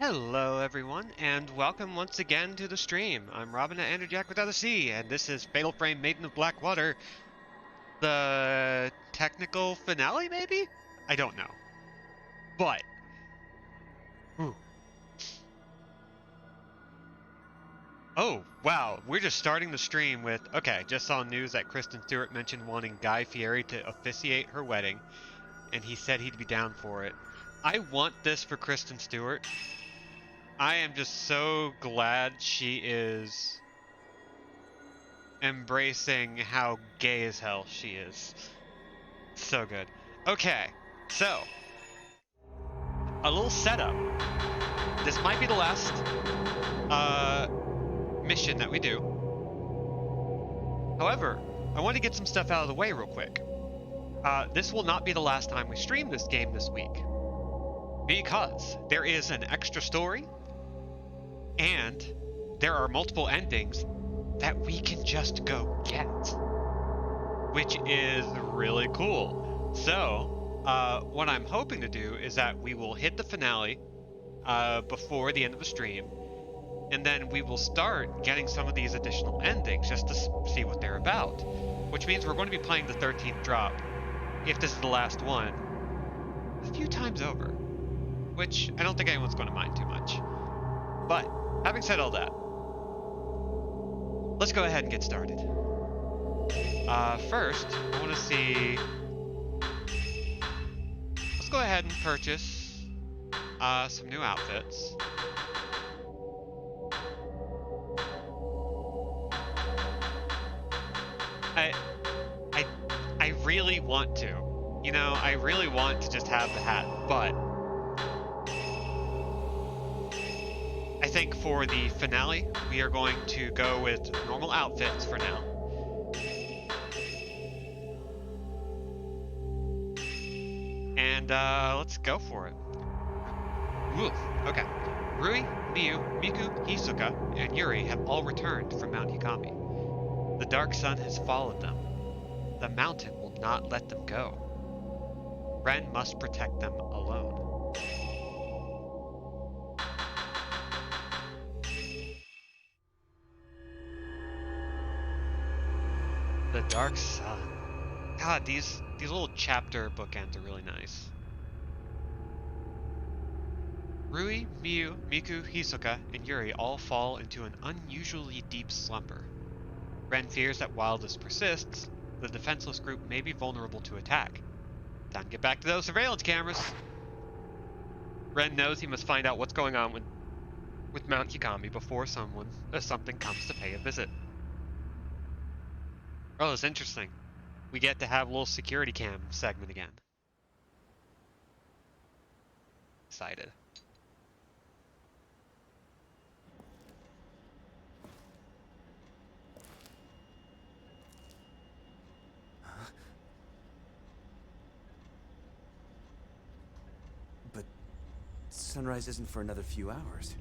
Hello everyone, and welcome once again to the stream. I'm Robin at Andrewjack without a C, and this is Fatal Frame Maiden of Blackwater, the technical finale, maybe? I don't know. But, whew. Oh, wow, we're just starting the stream with, okay, just saw news that Kristen Stewart mentioned wanting Guy Fieri to officiate her wedding, and he said he'd be down for it. I want this for Kristen Stewart. I am just so glad she is embracing how gay as hell she is. So good. Okay, so a little setup. This might be the last mission that we do. However, I want to get some stuff out of the way real quick. This will not be the last time we stream this game this week, because there is an extra story, and there are multiple endings that we can just go get, which is really cool. So, what I'm hoping to do is that we will hit the finale before the end of the stream, and then we will start getting some of these additional endings just to see what they're about, which means we're going to be playing the 13th drop, if this is the last one, a few times over, which I don't think anyone's going to mind too much. But, having said all that, let's go ahead and get started. First, I want to see... Let's go ahead and purchase some new outfits. I really want to. You know, I really want to just have the hat, but I think for the finale, we are going to go with normal outfits for now. And let's go for it. Woof. Okay. Rui, Miu, Miku, Hisoka, and Yuri have all returned from Mount Hikami. The dark sun has followed them. The mountain will not let them go. Ren must protect them alone. The dark sun. God, these little chapter bookends are really nice. Rui, Miu, Miku, Hisoka, and Yuri all fall into an unusually deep slumber. Ren fears that while this persists, the defenseless group may be vulnerable to attack. Time to get back to those surveillance cameras. Ren knows he must find out what's going on with Mount Hikami before something comes to pay a visit. Oh, it's interesting. We get to have a little security cam segment again. Excited. But sunrise isn't for another few hours.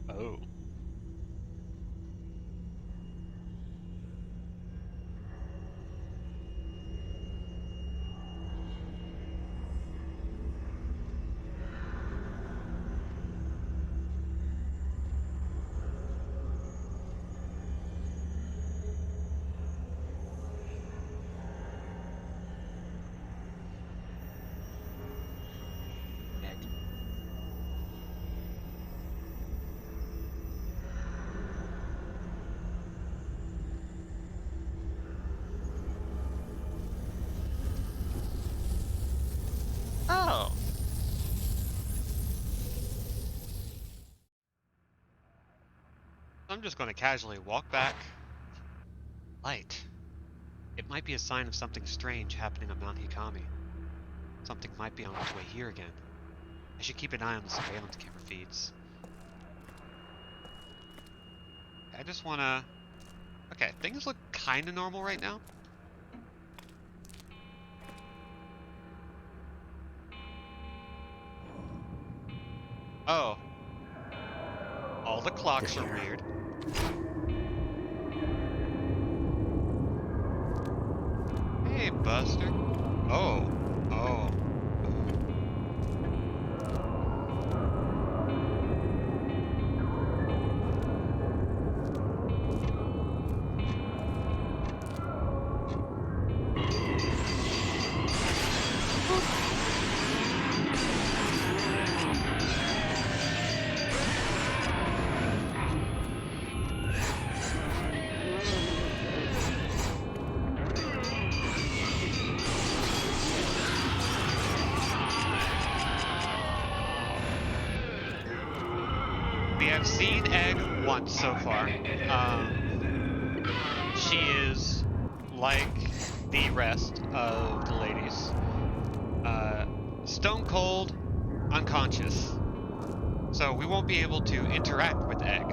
Oh. Oh. I'm just going to casually walk back. Light. It might be a sign of something strange happening on Mount Hikami. Something might be on its way here again. I should keep an eye on the surveillance camera feeds. I just want to... Okay, things look kind of normal right now. Oh. All the clocks are weird. Hey, Buster. Oh. Oh. seen Egg once so far. She is like the rest of the ladies, stone cold, unconscious. So we won't be able to interact with Egg.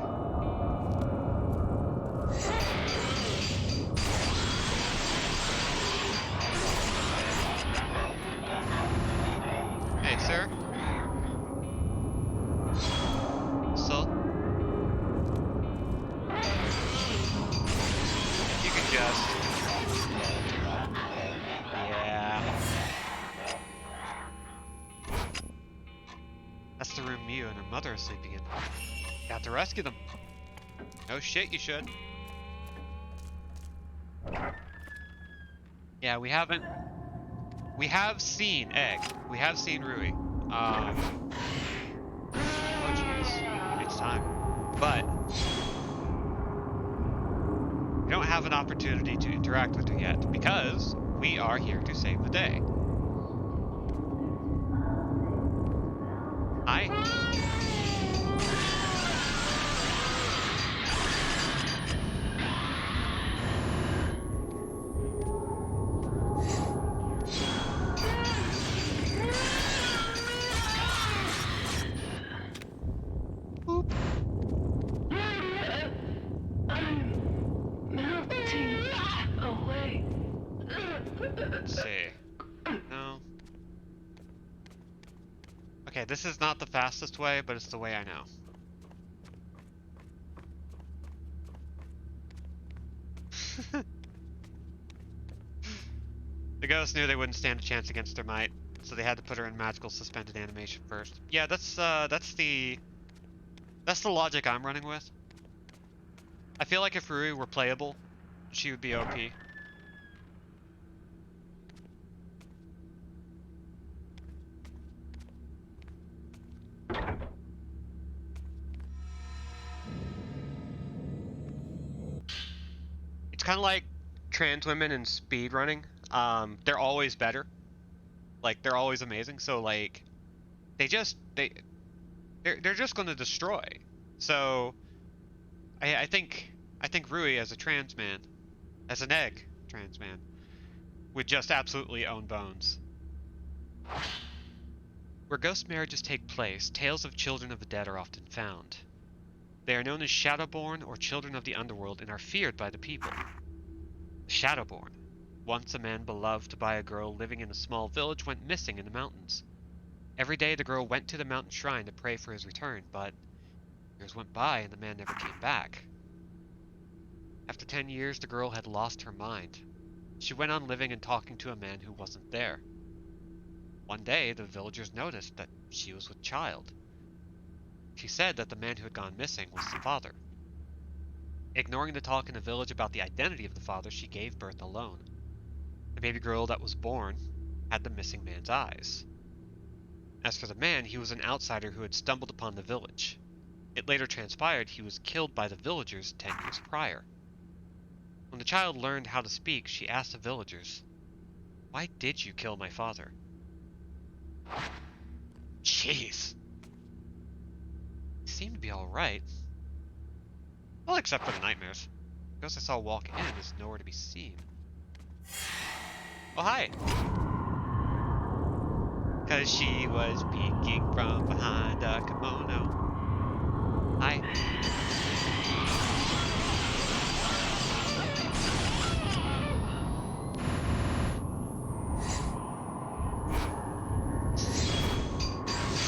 Hey, sir. So, you can just... Yeah. That's the room Mia and her mother are sleeping in. You have to rescue them. No shit, you should. Yeah, we haven't... We have seen Egg. We have seen Rui. Oh jeez. It's time. But... we don't have an opportunity to interact with her yet, because we are here to save the day. Hi. Boop. Away. Let's see. No. Okay, this is not the fastest way, but it's the way I know. The ghosts knew they wouldn't stand a chance against their might, so they had to put her in magical suspended animation first. Yeah, that's the logic I'm running with. I feel like if Rui were playable, she would be OP. It's kind of like trans women in speed running. They're always better. Like, they're always amazing. So like, they're just going to destroy. So I think Rui as a trans man, as an egg trans man, would just absolutely own Bones. Where ghost marriages take place, tales of children of the dead are often found. They are known as Shadowborn or Children of the Underworld and are feared by the people. The Shadowborn. Once a man beloved by a girl living in a small village went missing in the mountains. Every day the girl went to the mountain shrine to pray for his return, but years went by and the man never came back. After 10 years, the girl had lost her mind. She went on living and talking to a man who wasn't there. One day, the villagers noticed that she was with child. She said that the man who had gone missing was the father. Ignoring the talk in the village about the identity of the father, she gave birth alone. The baby girl that was born had the missing man's eyes. As for the man, he was an outsider who had stumbled upon the village. It later transpired he was killed by the villagers 10 years prior. When the child learned how to speak, she asked the villagers, "Why did you kill my father?" Jeez. He seemed to be alright. Well, except for the nightmares. The ghost I saw walk in is nowhere to be seen. Oh, hi! Cause she was peeking from behind a kimono. Hi.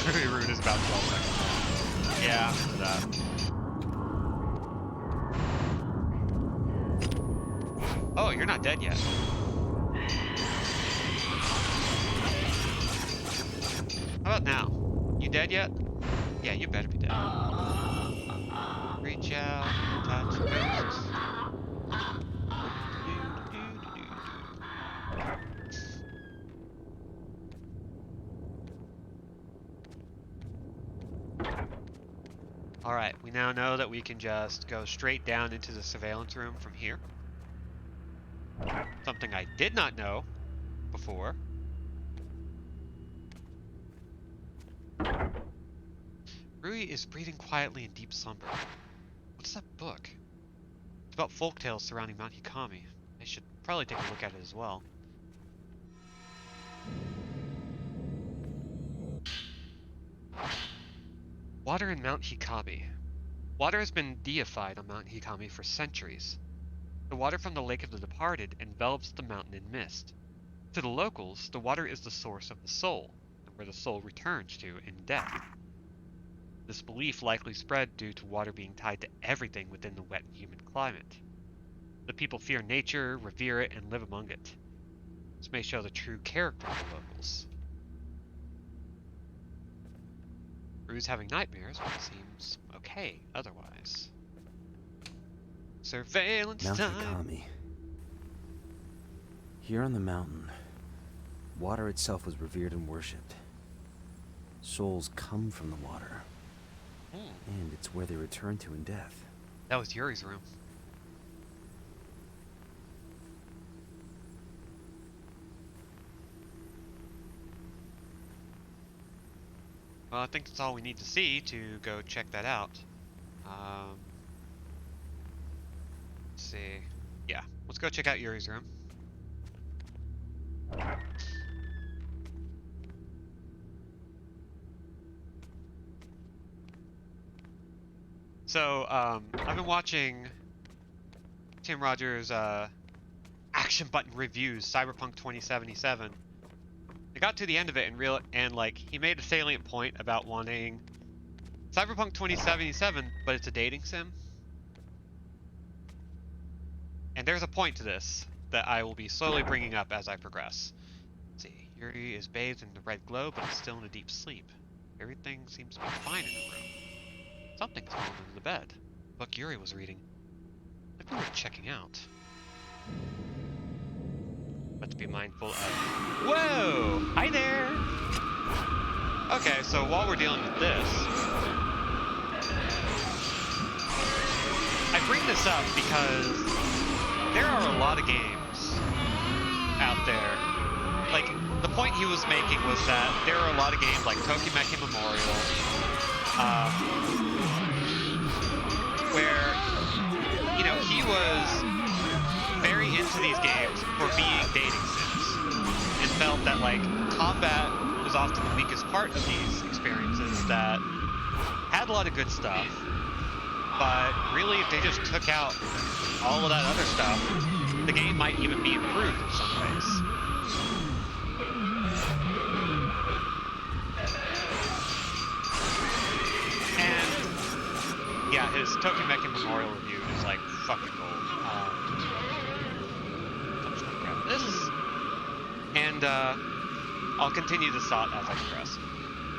Very rude is about 12 seconds. Yeah, after that. Oh, you're not dead yet. How about now? You dead yet? Yeah, you better be dead. Reach out, touch ghosts. Alright, we now know that we can just go straight down into the surveillance room from here. Something I did not know before. Rui is breathing quietly in deep slumber. What's that book? It's about folktales surrounding Mount Hikami. I should probably take a look at it as well. Water in Mount Hikami. Water has been deified on Mount Hikami for centuries. The water from the Lake of the Departed envelops the mountain in mist. To the locals, the water is the source of the soul, and where the soul returns to in death. This belief likely spread due to water being tied to everything within the wet and humid climate. The people fear nature, revere it, and live among it. This may show the true character of the locals. Rue's having nightmares, but it seems okay otherwise. Surveillance Mount time! Hikami. Here on the mountain, water itself was revered and worshipped. Souls come from the water. And it's where they return to in death. That was Yuri's room. Well, I think that's all we need to see to go check that out. Let's see. Yeah, let's go check out Yuri's room. So, I've been watching Tim Rogers' action button reviews, Cyberpunk 2077. I got to the end of it and like he made a salient point about wanting Cyberpunk 2077, but it's a dating sim. And there's a point to this that I will be slowly bringing up as I progress. Let's see, Yuri is bathed in the red glow, but is still in a deep sleep. Everything seems to be fine in the room. Something's fallen under the bed. The book Yuri was reading. Might be worth checking out. But to be mindful of... Whoa! Hi there! Okay, so while we're dealing with this... I bring this up because there are a lot of games out there. Like, the point he was making was that there are a lot of games like Tokimeki Memorial, where, you know, he was very into these games for being dating sims and felt that, like, combat was often the weakest part of these experiences that had a lot of good stuff, but really if they just took out all of that other stuff, the game might even be improved in some ways. And yeah, his Tokimeki Memorial review is like fucking gold. I'm just gonna grab this, and I'll continue this thought as I progress.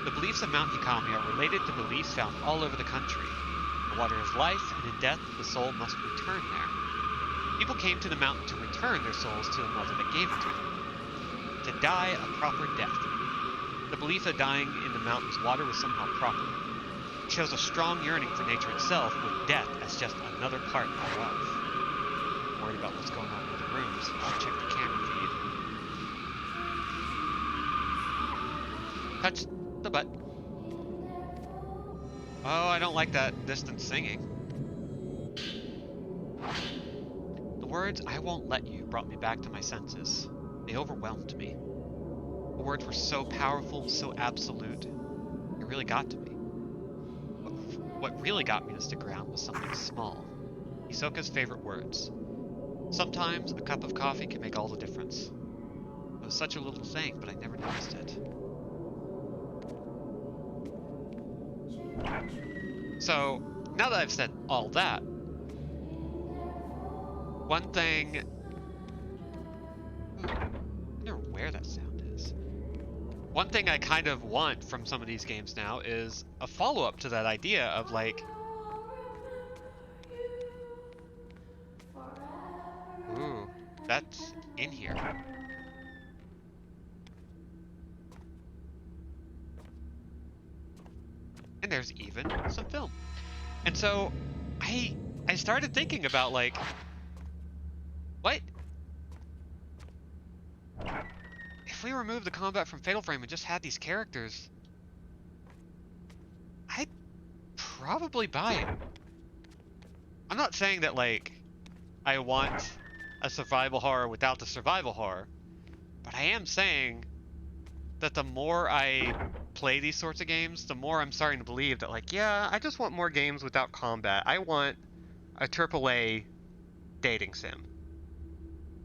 The beliefs of Mount Hikami are related to beliefs found all over the country. The water is life, and in death, the soul must return there. People came to the mountain to return their souls to the mother that gave it to them. To die a proper death. The belief that dying in the mountain's water was somehow proper. It shows a strong yearning for nature itself, with death as just another part thereof. I'm worried about what's going on in the rooms. I should check the camera feed. Touch the butt. Oh, I don't like that distant singing. The words, "I won't let you," brought me back to my senses. They overwhelmed me. The words were so powerful, so absolute. It really got to me. What really got me to stick around was something small. Hisoka's favorite words. Sometimes a cup of coffee can make all the difference. It was such a little thing, but I never noticed it. So, now that I've said all that, one thing... I wonder where that sound is. One thing I kind of want from some of these games now is a follow-up to that idea of, like... Ooh, that's in here. And there's even some film. And so I started thinking about, like, what if we remove the combat from Fatal Frame and just had these characters? probably buy it. I'm not saying that, like, I want a survival horror without the survival horror, but I am saying that the more I play these sorts of games, the more I'm starting to believe that, like, yeah, I just want more games without combat. I want a AAA dating sim.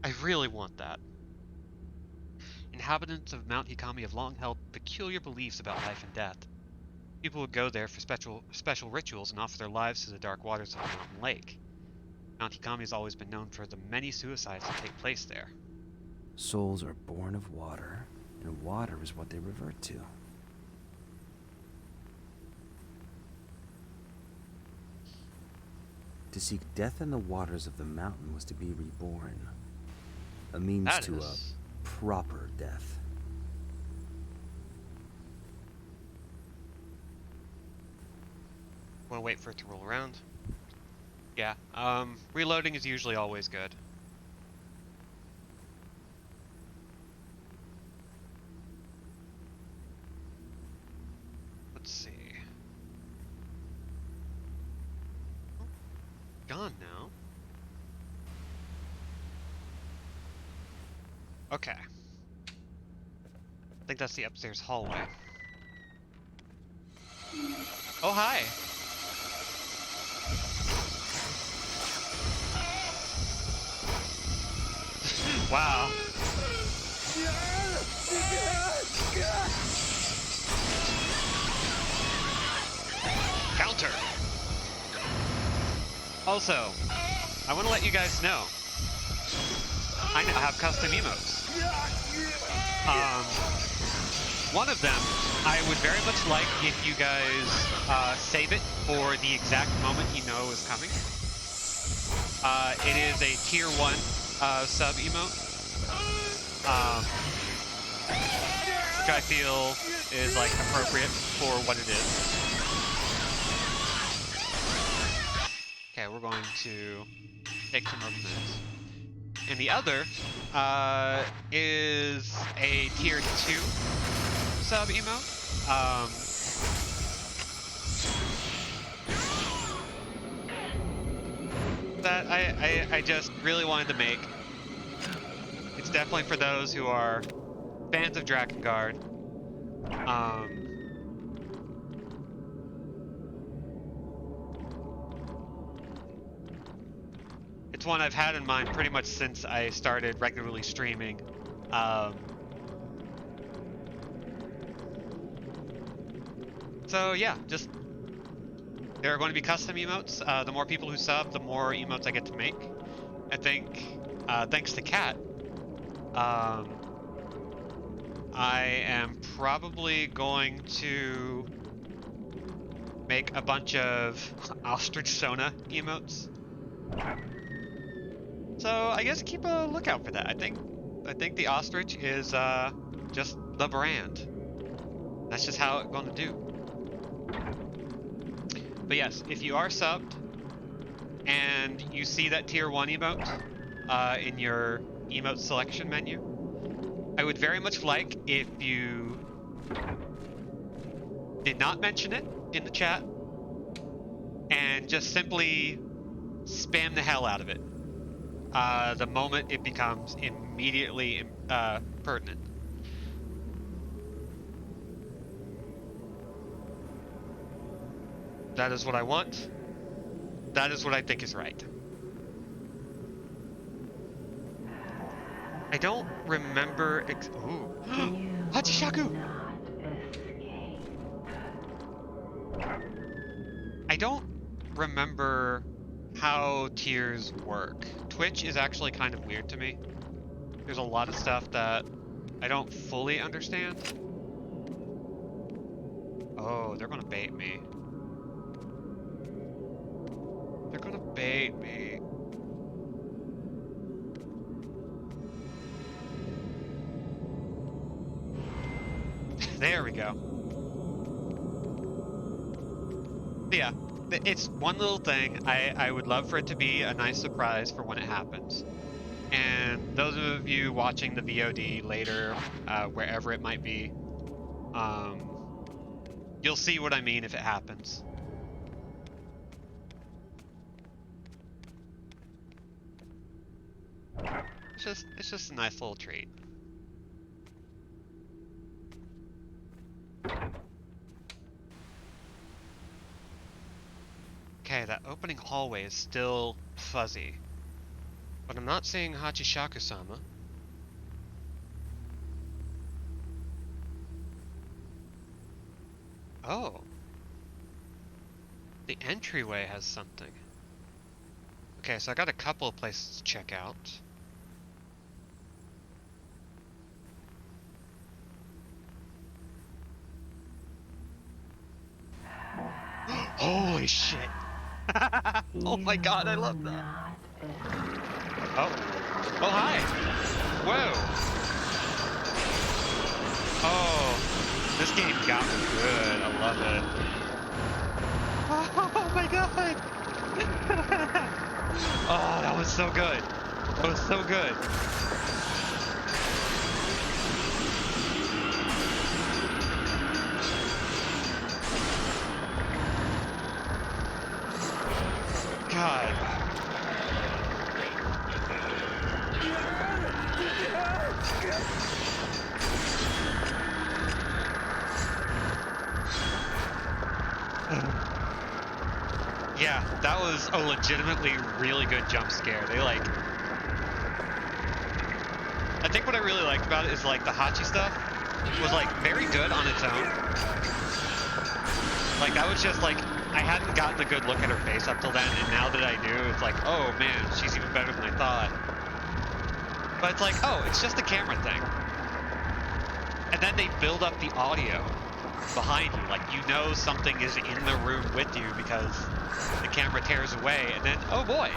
I really want that. Inhabitants of Mount Hikami have long held peculiar beliefs about life and death. People would go there for special rituals and offer their lives to the dark waters of the mountain lake. Mount Hikami has always been known for the many suicides that take place there. Souls are born of water, and water is what they revert to. To seek death in the waters of the mountain was to be reborn. A means to a proper death. Want to wait for it to roll around? Yeah, reloading is usually always good. Let's see. Oh, gone now. Okay. I think that's the upstairs hallway. Oh, hi! Wow. Counter! Also, I want to let you guys know, I now have custom emotes. One of them, I would very much like if you guys save it for the exact moment you know is coming. It is a tier 1 sub emote, which I feel is like appropriate for what it is. Okay, we're going to take some of this. And the other is a tier 2 sub emote. That I just really wanted to make. It's definitely for those who are fans of Drakengard. It's one I've had in mind pretty much since I started regularly streaming. So yeah, just there are going to be custom emotes. The more people who sub, the more emotes I get to make. I think, thanks to Kat, I am probably going to make a bunch of ostrich Sona emotes. So I guess keep a lookout for that. I think the ostrich is just the brand. That's just how it's going to do. But yes, if you are subbed and you see that tier 1 emote in your emote selection menu, I would very much like if you did not mention it in the chat and just simply spam the hell out of it the moment it becomes immediately pertinent. That is what I want. That is what I think is right. I don't remember. Ooh. Hachishaku! I don't remember how tiers work. Twitch is actually kind of weird to me. There's a lot of stuff that I don't fully understand. Oh, they're gonna bait me. They're gonna bait me. There we go. Yeah, it's one little thing. I would love for it to be a nice surprise for when it happens. And those of you watching the VOD later, wherever it might be, you'll see what I mean if it happens. It's just a nice little treat. Okay, that opening hallway is still fuzzy. But I'm not seeing Hachishaku-sama. Oh. The entryway has something. Okay, so I got a couple of places to check out. Holy shit! Oh my god, I love that! Oh. Oh, hi! Whoa! Oh, this game got me good. I love it. Oh my god! Oh, that was so good. That was so good. God. Yeah, that was a legitimately really good jump scare. I think what I really liked about it is like the Hachi stuff was like very good on its own. Like that was just like, I hadn't gotten a good look at her face up till then, and now that I do, it's like, oh man, she's even better than I thought. But it's like, oh, it's just a camera thing. And then they build up the audio behind you, like you know something is in the room with you because the camera tears away, and then, oh boy,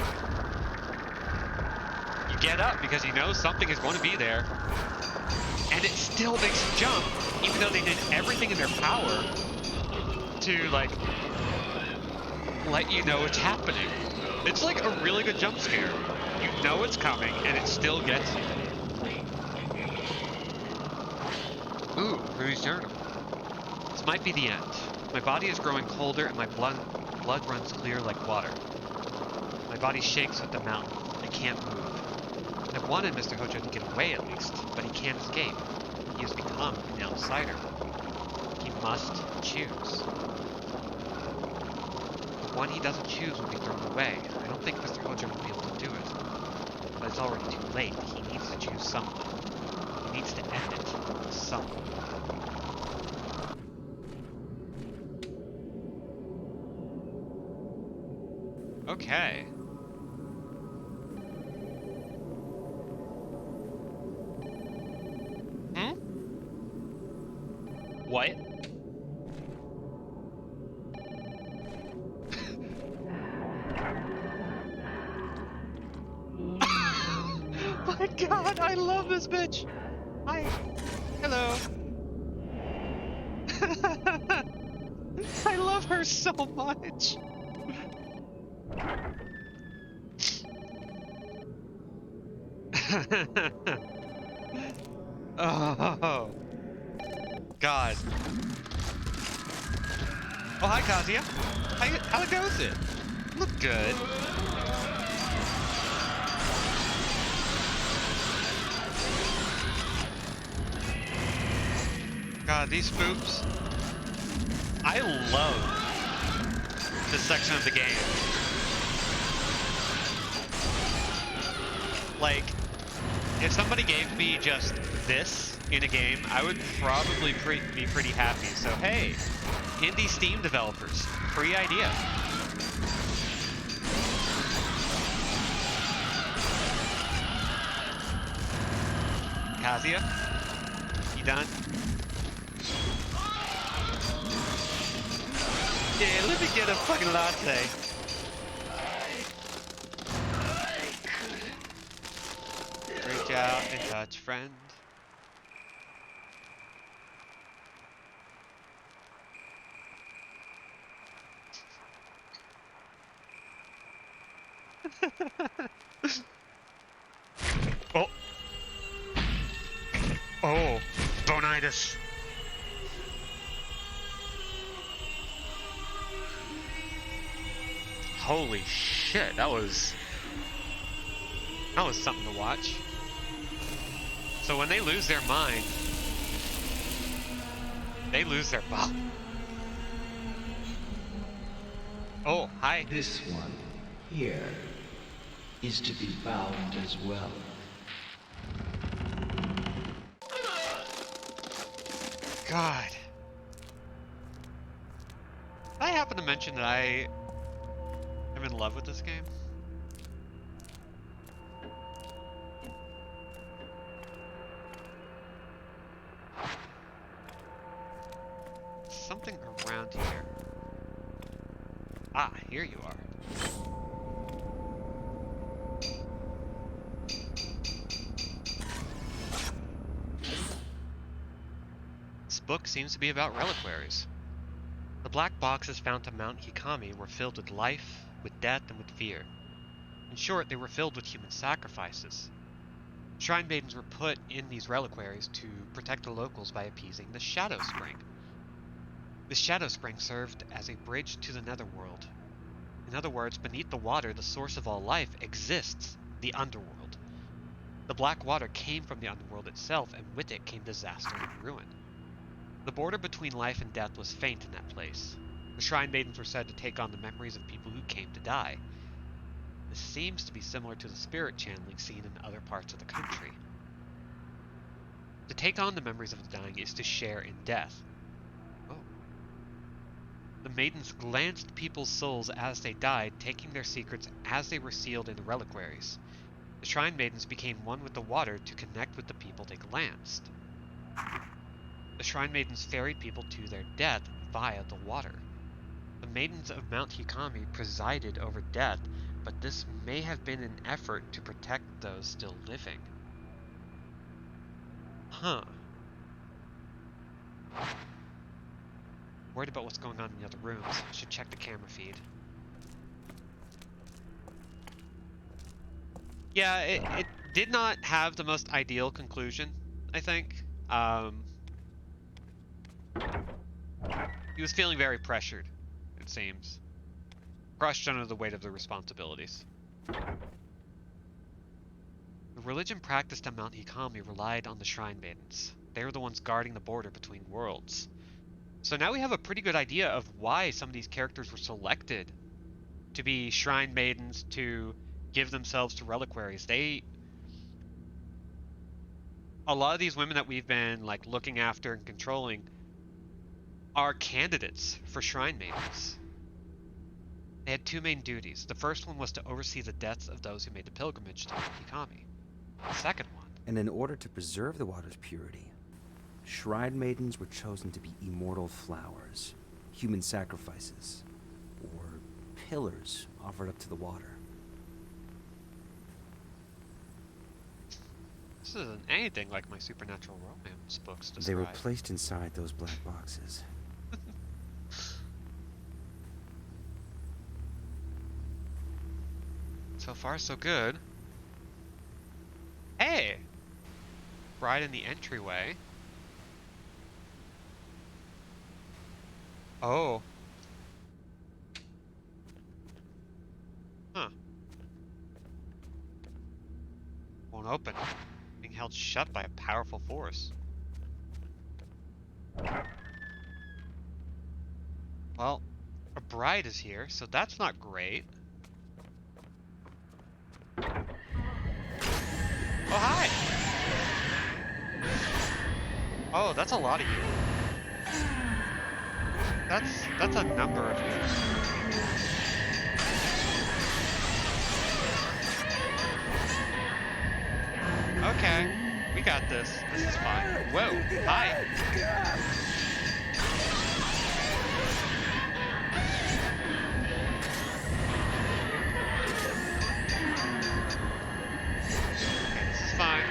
you get up because you know something is going to be there, and it still makes you jump, even though they did everything in their power to like let you know it's happening. It's like a really good jump scare. You know it's coming, and it still gets you. Ooh, Rudy's journal. This might be the end. My body is growing colder, and my blood runs clear like water. My body shakes with the mountain. I can't move. I wanted Mr. Hojo to get away at least, but he can't escape. He has become an outsider. He must choose. The one he doesn't choose will be thrown away. I don't think Mr. Hojo will be able to do it. But it's already too late. He needs to choose someone. He needs to end it with someone. Okay. Hmm? What? My god, I love this bitch! Hi. Hello. I love her so much. Oh, God. Oh, hi, Kazuya. How goes it? Look good. God, these spoops. I love this section of the game. Like, if somebody gave me just this in a game, I would probably be pretty happy. So hey, indie Steam developers, free idea. Kazuya, you done? Yeah, let me get a fucking latte. Reach out and touch, friend. Oh. Oh, bonitis. Holy shit, that was... That was something to watch. So when they lose their mind, they lose their body. Oh, hi. This one here is to be bound as well. God. Did I happen to mention that I am in love with this game? Something around here. Ah, here you are. This book seems to be about reliquaries. The black boxes found to Mount Hikami were filled with life, with death, and with fear. In short, they were filled with human sacrifices. Shrine maidens were put in these reliquaries to protect the locals by appeasing the Shadow Spring. The Shadow Spring served as a bridge to the Netherworld. In other words, beneath the water, the source of all life exists, the Underworld. The black water came from the Underworld itself, and with it came disaster and ruin. The border between life and death was faint in that place. The Shrine Maidens were said to take on the memories of people who came to die. This seems to be similar to the spirit channeling seen in other parts of the country. To take on the memories of the dying is to share in death. Oh. The maidens glanced people's souls as they died, taking their secrets as they were sealed in the reliquaries. The Shrine Maidens became one with the water to connect with the people they glanced. The Shrine Maidens ferried people to their death via the water. The Maidens of Mount Hikami presided over death, but this may have been an effort to protect those still living. Huh. Worried about what's going on in the other rooms. Should check the camera feed. Yeah, it did not have the most ideal conclusion, I think. He was feeling very pressured, it seems. Crushed under the weight of the responsibilities. The religion practiced on Mount Hikami relied on the Shrine Maidens. They were the ones guarding the border between worlds. So now we have a pretty good idea of why some of these characters were selected to be Shrine Maidens, to give themselves to reliquaries. A lot of these women that we've been like looking after and controlling are candidates for Shrine Maidens. They had two main duties. The first one was to oversee the deaths of those who made the pilgrimage to Mount Hikami. The second one... And in order to preserve the water's purity, Shrine Maidens were chosen to be immortal flowers, human sacrifices, or pillars offered up to the water. This isn't anything like my supernatural romance books describe. They were placed inside those black boxes. So far, so good. Hey! Right in the entryway. Oh. Huh. Won't open. Being held shut by a powerful force. Well, a bride is here, so that's not great. Oh, hi! Oh, that's a lot of you. That's a number of you. Okay, we got this. This is fine. Whoa, hi! Fine.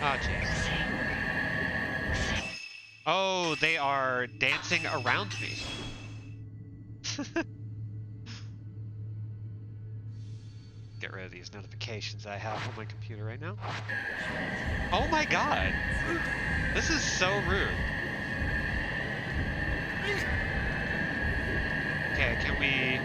Oh, jeez. Oh, they are dancing around me. Get rid of these notifications that I have on my computer right now. Oh my god! This is so rude. Okay, can we...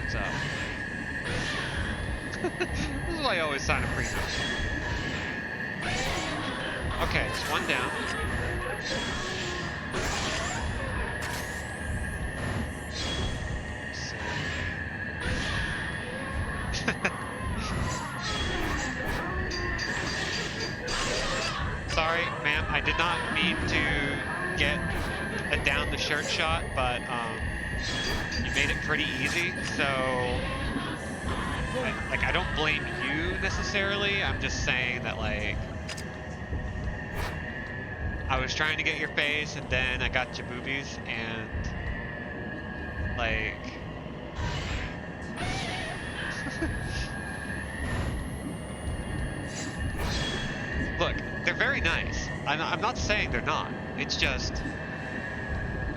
what's up. This is why I always sign a prenup. Okay, it's one down. Sorry, ma'am, I did not mean to get a down the shirt shot, but you made it pretty easy, so I don't blame you necessarily. I'm just saying that, like, I was trying to get your face and then I got your boobies and like look, they're very nice. I'm not saying they're not. It's just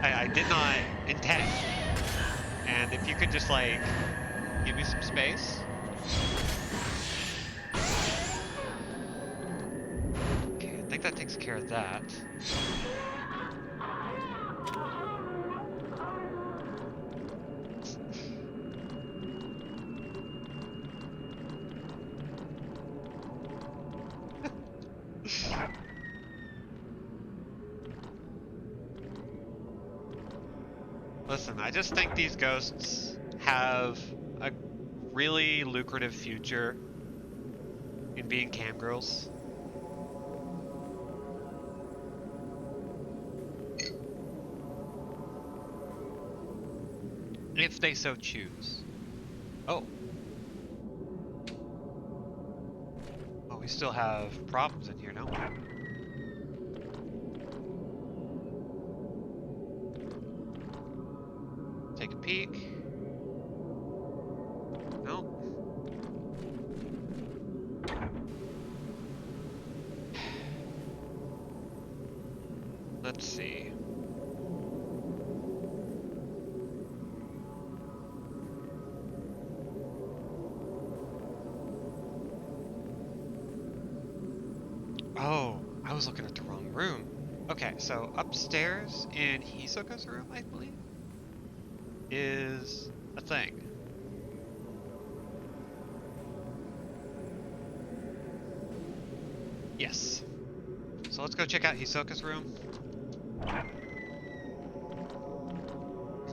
I did not intend. And if you could just like give me some space. Okay, I think that takes care of that. Listen, I just think these ghosts have a really lucrative future in being cam girls. If they so choose. Oh. Oh, we still have problems in here, don't we? Take a peek. No. Let's see. Oh, I was looking at the wrong room. Okay, so upstairs in Hisoka's room, I believe, is a thing. Yes. So let's go check out Hisoka's room. I'm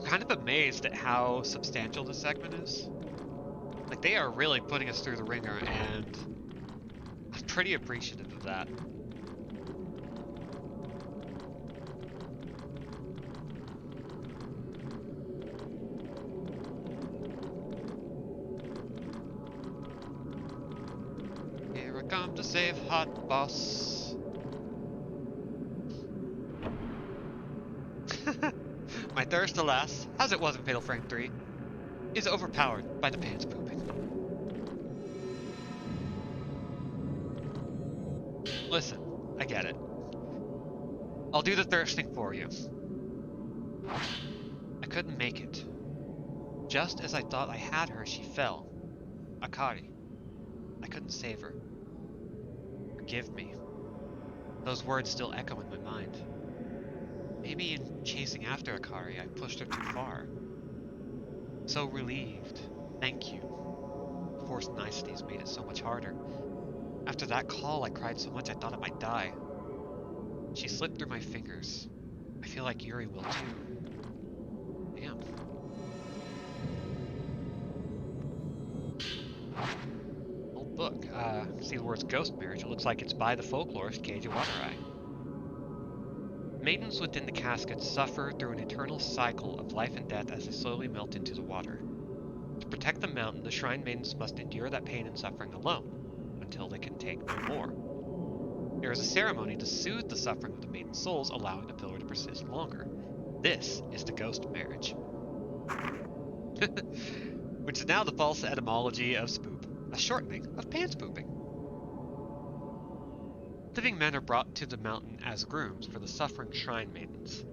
kind of amazed at how substantial this segment is. Like, they are really putting us through the ringer, and I'm pretty appreciative of that. Here I come to save Hot Boss. My thirst, alas, as it was in Fatal Frame 3, is overpowered by the pants pooping. Listen, I get it. I'll do the thirsting for you. I couldn't make it. Just as I thought I had her, she fell. Akari. I couldn't save her. Forgive me. Those words still echo in my mind. Maybe in chasing after Akari, I pushed her too far. So relieved. Thank you. Forced niceties made it so much harder. After that call, I cried so much I thought I might die. She slipped through my fingers. I feel like Yuri will too. Damn. Old book. See the words ghost marriage. It looks like it's by the folklorist Keiji Watarai. Maidens within the casket suffer through an eternal cycle of life and death as they slowly melt into the water. To protect the mountain, the shrine maidens must endure that pain and suffering alone, until they can take no more. There is a ceremony to soothe the suffering of the maiden's souls, allowing the pillar to persist longer. This is the ghost marriage. Which is now the false etymology of spoop, a shortening of pants pooping. Living men are brought to the mountain as grooms for the suffering shrine maidens.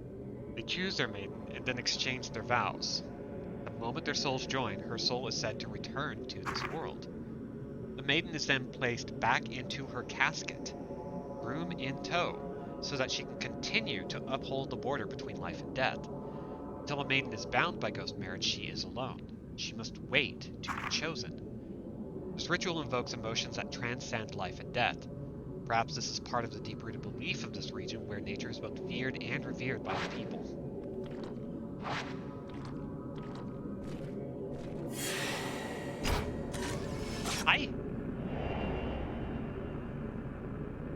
They choose their maiden and then exchange their vows. The moment their souls join, her soul is said to return to this world. The maiden is then placed back into her casket, groom in tow, so that she can continue to uphold the border between life and death. Until a maiden is bound by ghost marriage, she is alone. She must wait to be chosen. This ritual invokes emotions that transcend life and death. Perhaps this is part of the deep-rooted belief of this region where nature is both feared and revered by the people. Hi!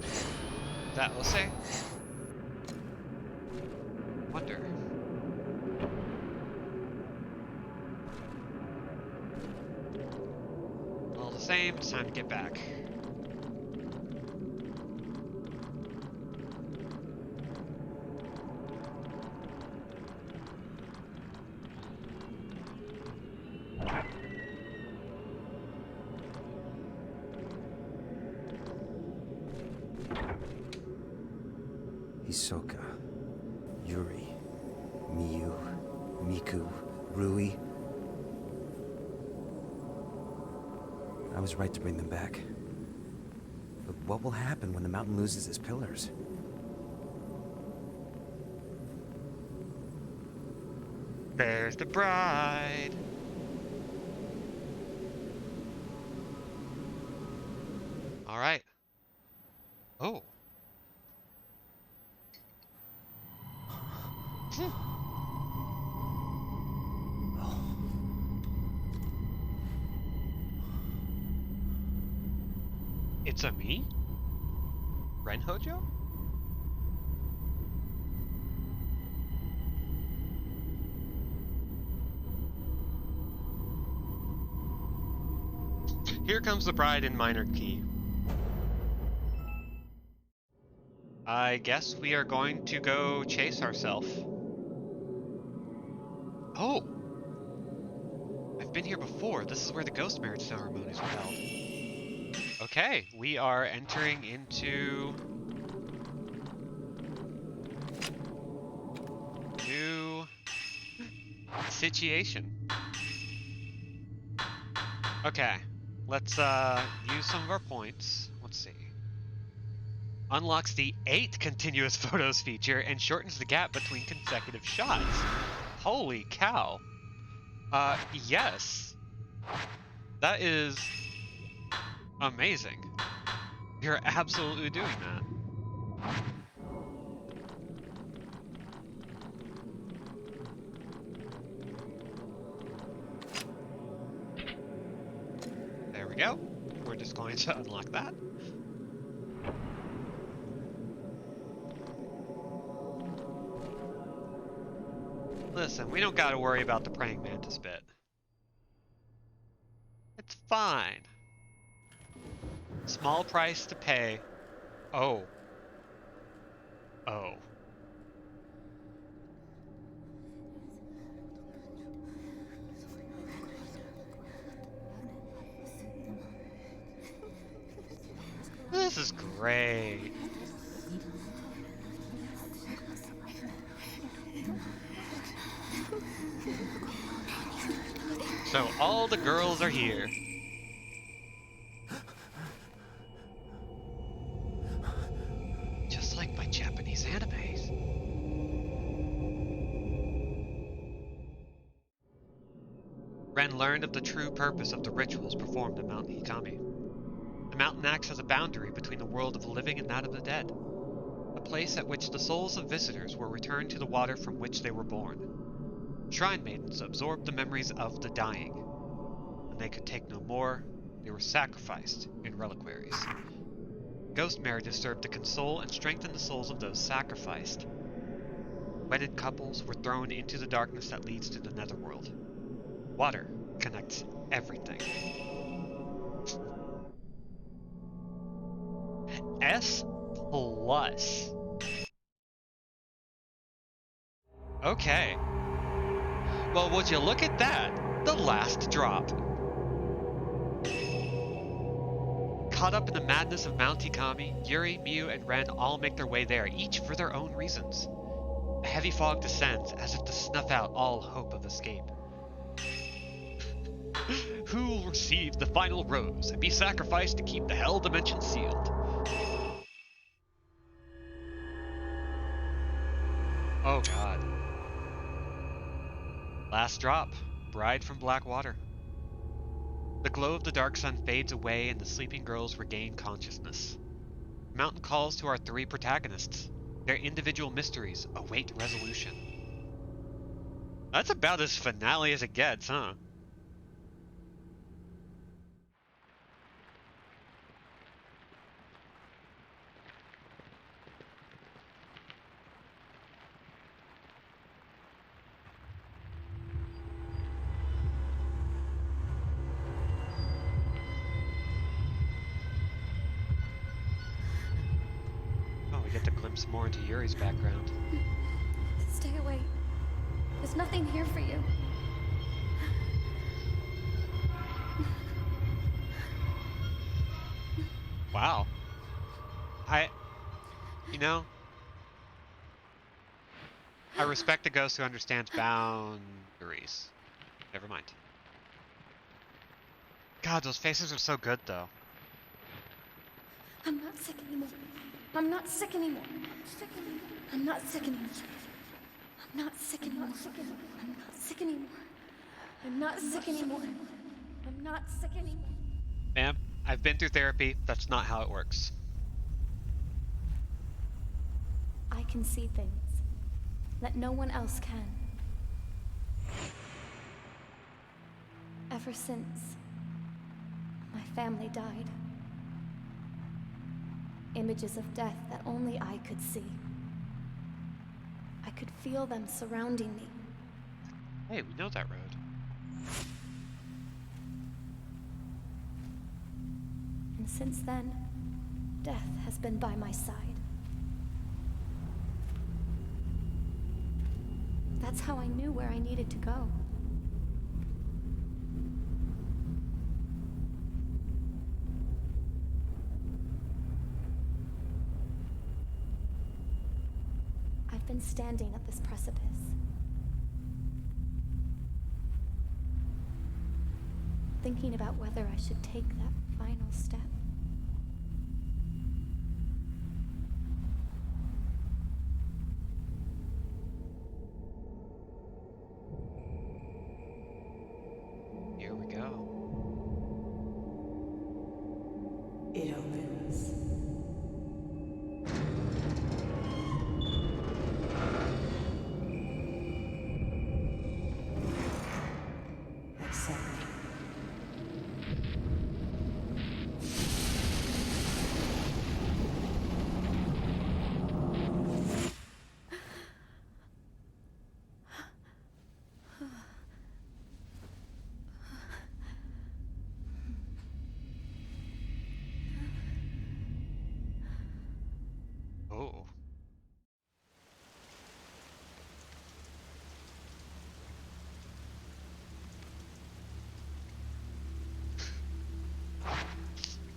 Is that Ose? Wonder. All the same, it's time to get back. Hisoka, Yuri, Miyu, Miku, Rui. I was right to bring them back. But what will happen when the mountain loses its pillars? There's the bride. All right. Oh. It's a me? Renhojo? Here comes the bride in minor key. I guess we are going to go chase ourselves. Oh! I've been here before. This is where the ghost marriage ceremonies were held. Okay, we are entering into new situation. Okay, let's use some of our points. Let's see. Unlocks the 8 continuous photos feature and shortens the gap between consecutive shots. Holy cow. Yes. That is amazing. You're absolutely doing that. There we go. We're just going to unlock that. Listen, we don't gotta worry about the praying mantis bit. It's fine. Small price to pay. Oh. Oh. This is great. So all the girls are here. Just like my Japanese animes. Ren learned of the true purpose of the rituals performed on Mount Hikami. The mountain acts as a boundary between the world of the living and that of the dead, a place at which the souls of visitors were returned to the water from which they were born. Shrine maidens absorbed the memories of the dying. When they could take no more, they were sacrificed in reliquaries. Ghost marriages served to console and strengthen the souls of those sacrificed. Wedded couples were thrown into the darkness that leads to the netherworld. Water connects everything. S plus. Okay. Well, would you look at that? The last drop. Caught up in the madness of Mount Hikami, Yuri, Miu, and Ren all make their way there, each for their own reasons. A heavy fog descends, as if to snuff out all hope of escape. Who will receive the final rose and be sacrificed to keep the Hell Dimension sealed? Oh god. Last drop. Bride from Blackwater. The glow of the dark sun fades away and the sleeping girls regain consciousness. The mountain calls to our three protagonists. Their individual mysteries await resolution. That's about as finale as it gets, huh? Oh, we get to glimpse more into Yuri's background. Stay away. There's nothing here for you. Wow. You know, I respect a ghost who understands boundaries. Never mind. God, those faces are so good, though. I'm not sick anymore. I'm not sick anymore. I'm not sick anymore. I'm not sick anymore. I'm not sick anymore. I'm not sick anymore. I'm not sick anymore. Ma'am, I've been through therapy. That's not how it works. I can see things that no one else can. Ever since my family died, images of death that only I could see. I could feel them surrounding me. Hey, we know that road. And since then, death has been by my side. That's how I knew where I needed to go. I've been standing at this precipice. Thinking about whether I should take that final step. Here we go. It opens. Accept. Oh.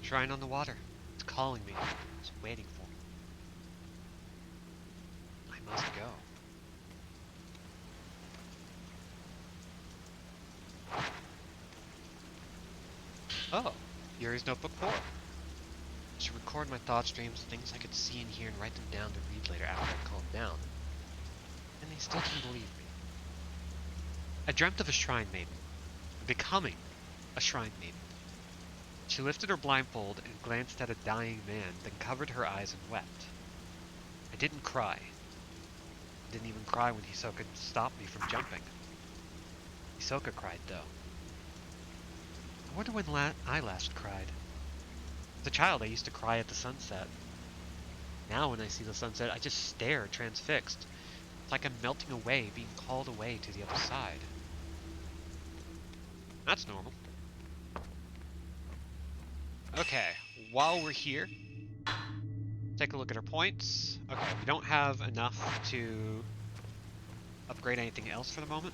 Shrine on the water. It's calling me. It's waiting for me. I must go. Oh, Yuri's Notebook 4. I should record my thoughts, dreams, things I could see and hear and write them down to read later after I calm down. And they still didn't believe me. I dreamt of a shrine maiden. Becoming a shrine maiden. She lifted her blindfold and glanced at a dying man, then covered her eyes and wept. I didn't cry. I didn't even cry when Hisoka stopped me from jumping. Hisoka cried, though. I wonder when I last cried. As a child, I used to cry at the sunset. Now when I see the sunset, I just stare, transfixed. It's like I'm melting away, being called away to the other side. That's normal. Okay, while we're here, take a look at our points. Okay, we don't have enough to upgrade anything else for the moment.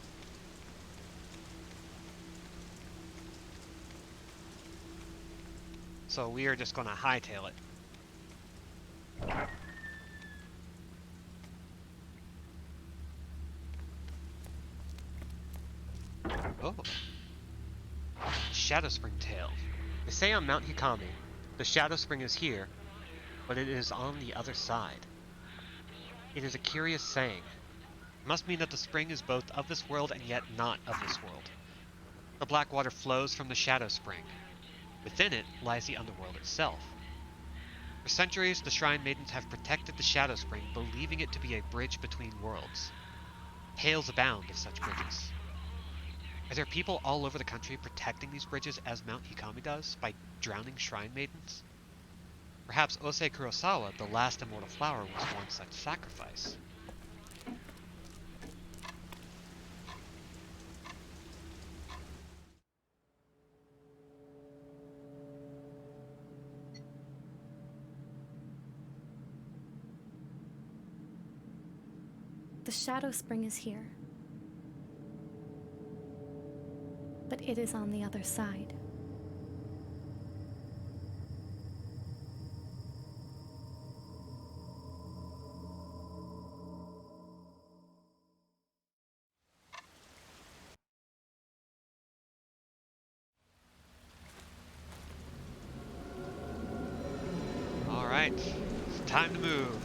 So we are just going to hightail it. Oh. Shadow Spring Tail. They say on Mount Hikami, the Shadow Spring is here, but it is on the other side. It is a curious saying. It must mean that the spring is both of this world and yet not of this world. The black water flows from the Shadow Spring. Within it lies the underworld itself. For centuries, the Shrine Maidens have protected the Shadow Spring, believing it to be a bridge between worlds. Tales abound of such bridges. Are there people all over the country protecting these bridges as Mount Hikami does, by drowning Shrine Maidens? Perhaps Osei Kurosawa, the last immortal flower, was one such sacrifice. The Shadow Spring is here. But it is on the other side. Alright, it's time to move.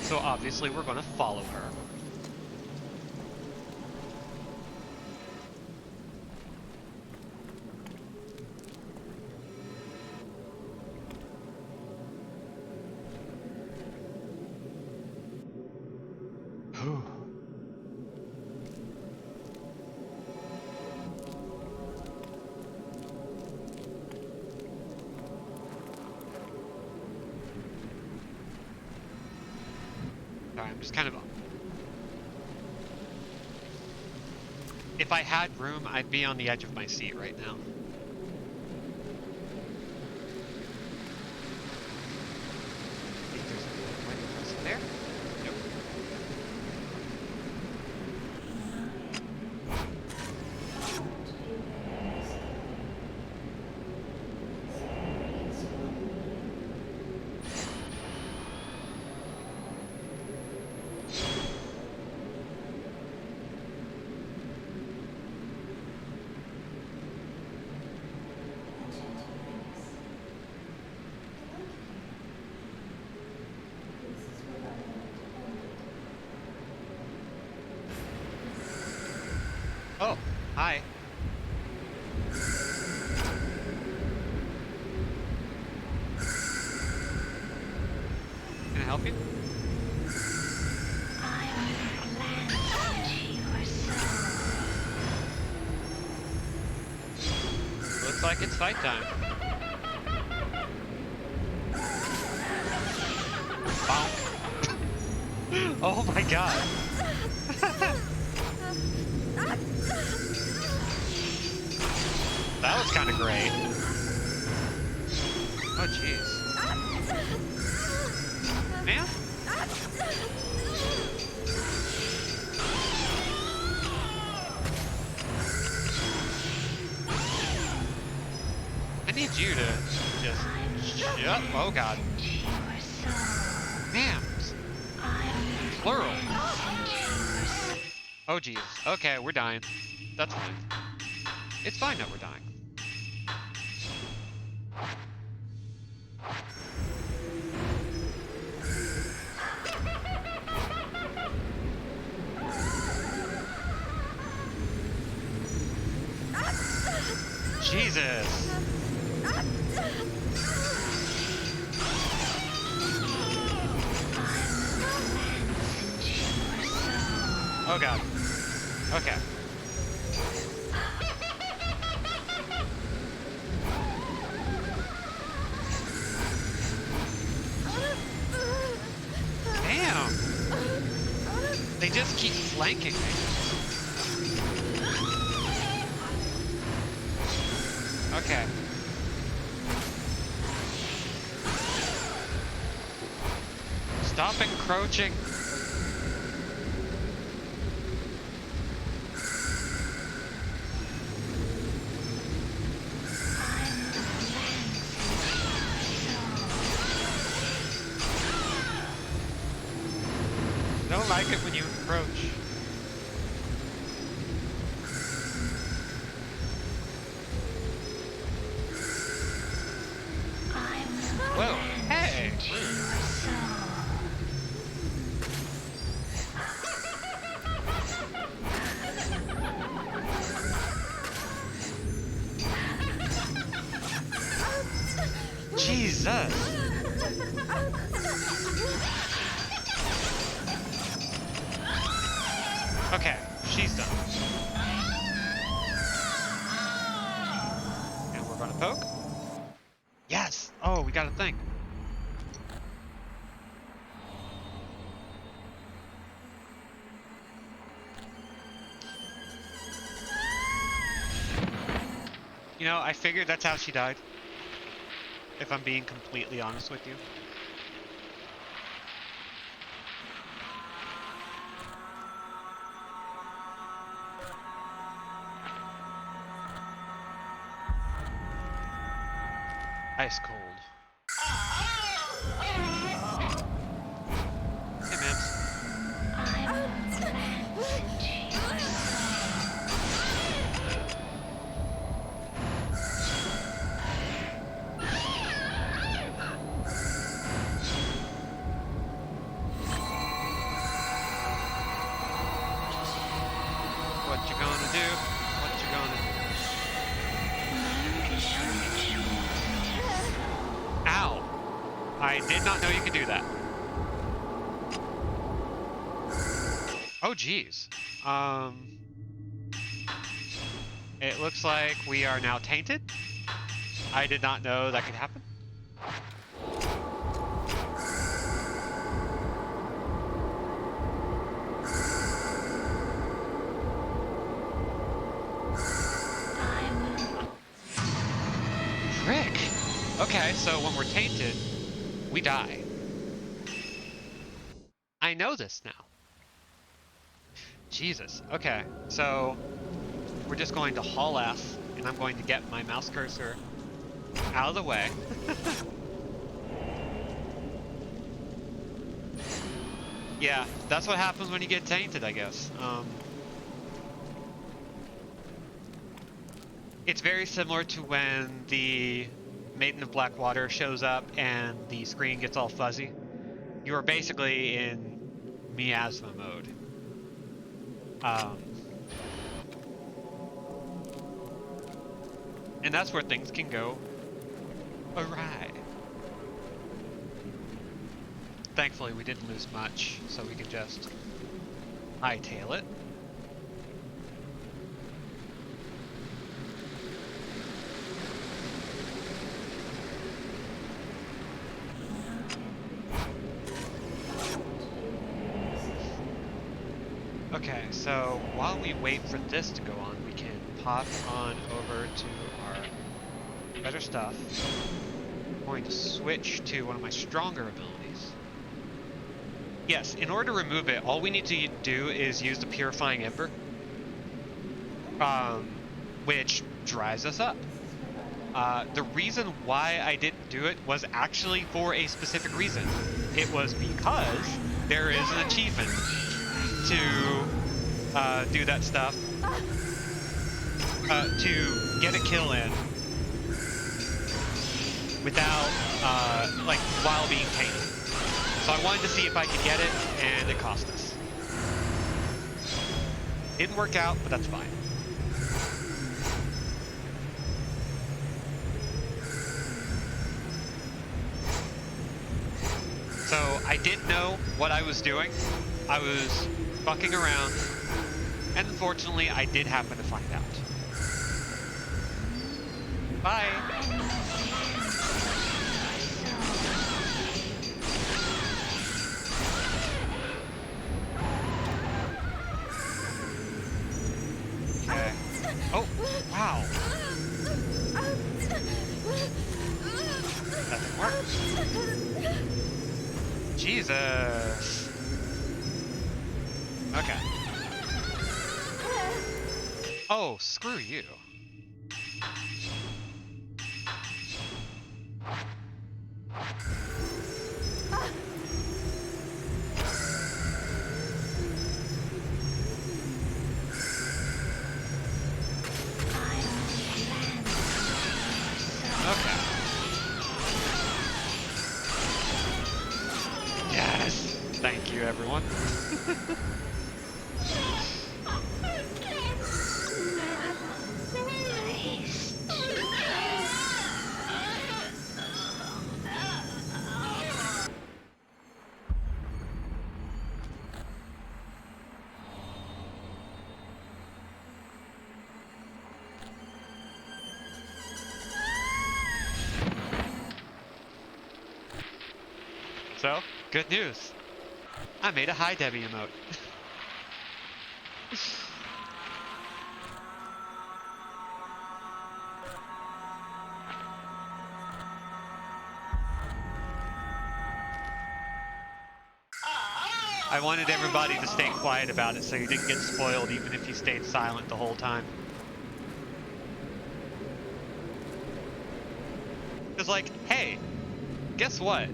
So obviously we're gonna follow her. Sorry, I'm just kind of... If I had room, I'd be on the edge of my seat right now. I think there's a point across there. Nope. Oh, hi. Can I help you? Looks like it's fight time. Bonk. Oh my god. That was kind of great. Oh jeez. Man? I need you to just shut. Oh god. Damn. Plural. Oh jeez. Okay, we're dying. That's fine. It's fine that we're dying. Jesus. Oh god. Okay. Damn. They just keep flanking me. Okay. Stop encroaching. Don't like it when you encroach. Whoa, hey! Jesus. Okay, she's done. And we're gonna poke. Yes! Oh, we got a thing. You know, I figured that's how she died. If I'm being completely honest with you. Ice cold. Hey, Mims. What you gonna do? What you gonna do? Ow! I did not know you could do that. Oh, geez. It looks like we are now tainted. I did not know that could happen. Frick! Okay, so when we're tainted, we die. I know this now. Jesus. Okay, so we're just going to haul ass, and I'm going to get my mouse cursor out of the way. Yeah, that's what happens when you get tainted, I guess. It's very similar to when the Maiden of Blackwater shows up and the screen gets all fuzzy. You are basically in miasma mode. And that's where things can go awry. Thankfully, we didn't lose much, so we can just hightail it. Okay, so while we wait for this to go on, we can pop on over to our better stuff. I'm going to switch to one of my stronger abilities. Yes, in order to remove it, all we need to do is use the Purifying Ember, which dries us up. The reason why I didn't do it was actually for a specific reason. It was because there is an achievement to do that stuff, to get a kill in without, like, while being tainted. So I wanted to see if I could get it, and it cost us. Didn't work out, but that's fine. So I didn't know what I was doing. I was fucking around, and unfortunately I did happen to find out. Bye! Okay. Oh, wow! That didn't work. Jesus! Okay. Oh, screw you. Okay. Yes! Thank you, everyone. So, good news. I made a Hi Debbie emote. I wanted everybody to stay quiet about it so you didn't get spoiled even if you stayed silent the whole time. It's like, hey, guess what?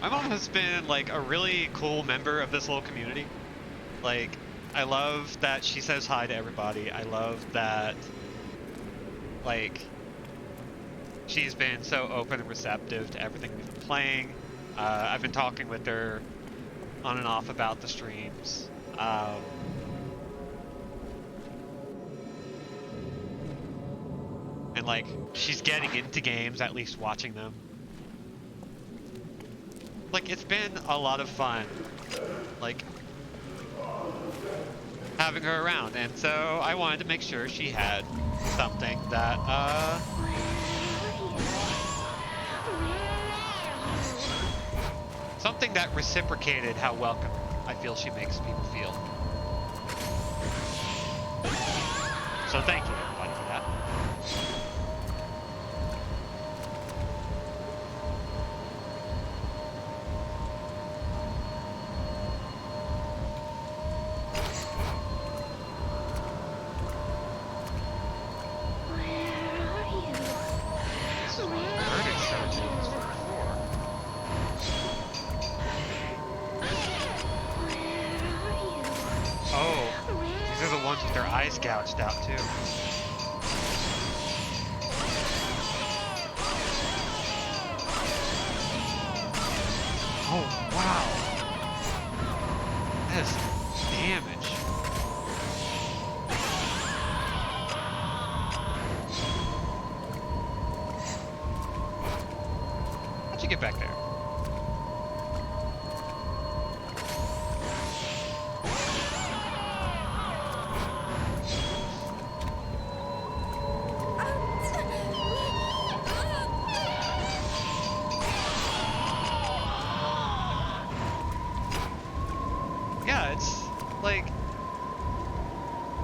My mom has been like a really cool member of this little community. Like, I love that she says hi to everybody. I love that, like, she's been so open and receptive to everything we've been playing. I've been talking with her on and off about the streams. And like, she's getting into games, at least watching them. Like, it's been a lot of fun, like, having her around, and so I wanted to make sure she had something that, something that reciprocated how welcome I feel she makes people feel. So thank you, everybody, for that. With their eyes gouged out too. Oh wow, that is damage. How'd you get back there? Like,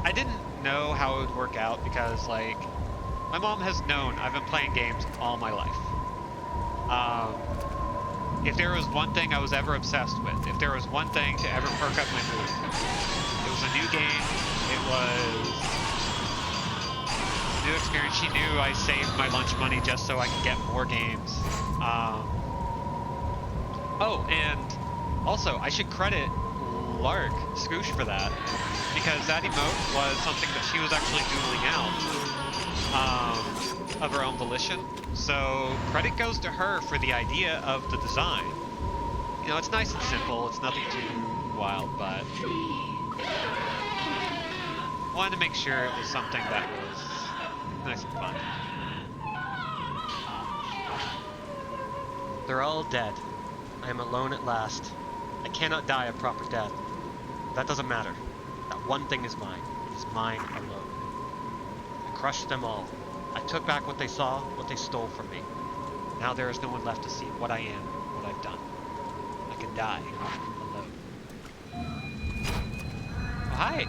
I didn't know how it would work out because, like, my mom has known I've been playing games all my life. If there was one thing I was ever obsessed with, if there was one thing to ever perk up my mood, it was a new game, it was a new experience. She knew I saved my lunch money just so I could get more games. Oh, and also, I should credit Lark, Scoosh, for that, because that emote was something that she was actually doodling out of her own volition. So credit goes to her for the idea of the design. You know, it's nice and simple, it's nothing too wild, but I wanted to make sure it was something that was nice and fun. They're all dead. I am alone at last. I cannot die a proper death. That doesn't matter. That one thing is mine. It is mine alone. I crushed them all. I took back what they saw, what they stole from me. Now there is no one left to see what I am, what I've done. I can die alone. Oh, hi!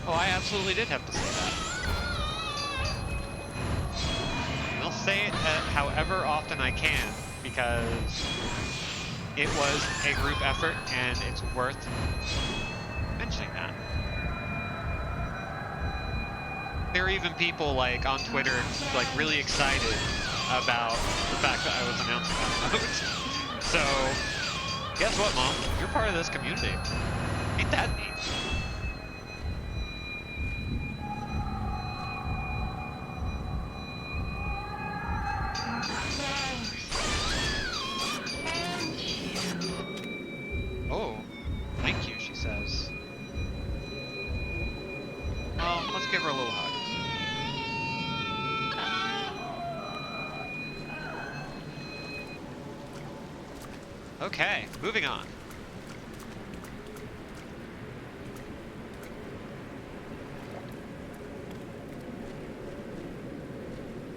Oh, I absolutely did have to say that. And I'll say it however often I can, because it was a group effort and it's worth mentioning that. There are even people like on Twitter like really excited about the fact that I was announcing that emote. So, guess what, Mom? You're part of this community. Ain't that neat? Oh, thank you, she says. Well, let's give her a little hug. Okay, moving on.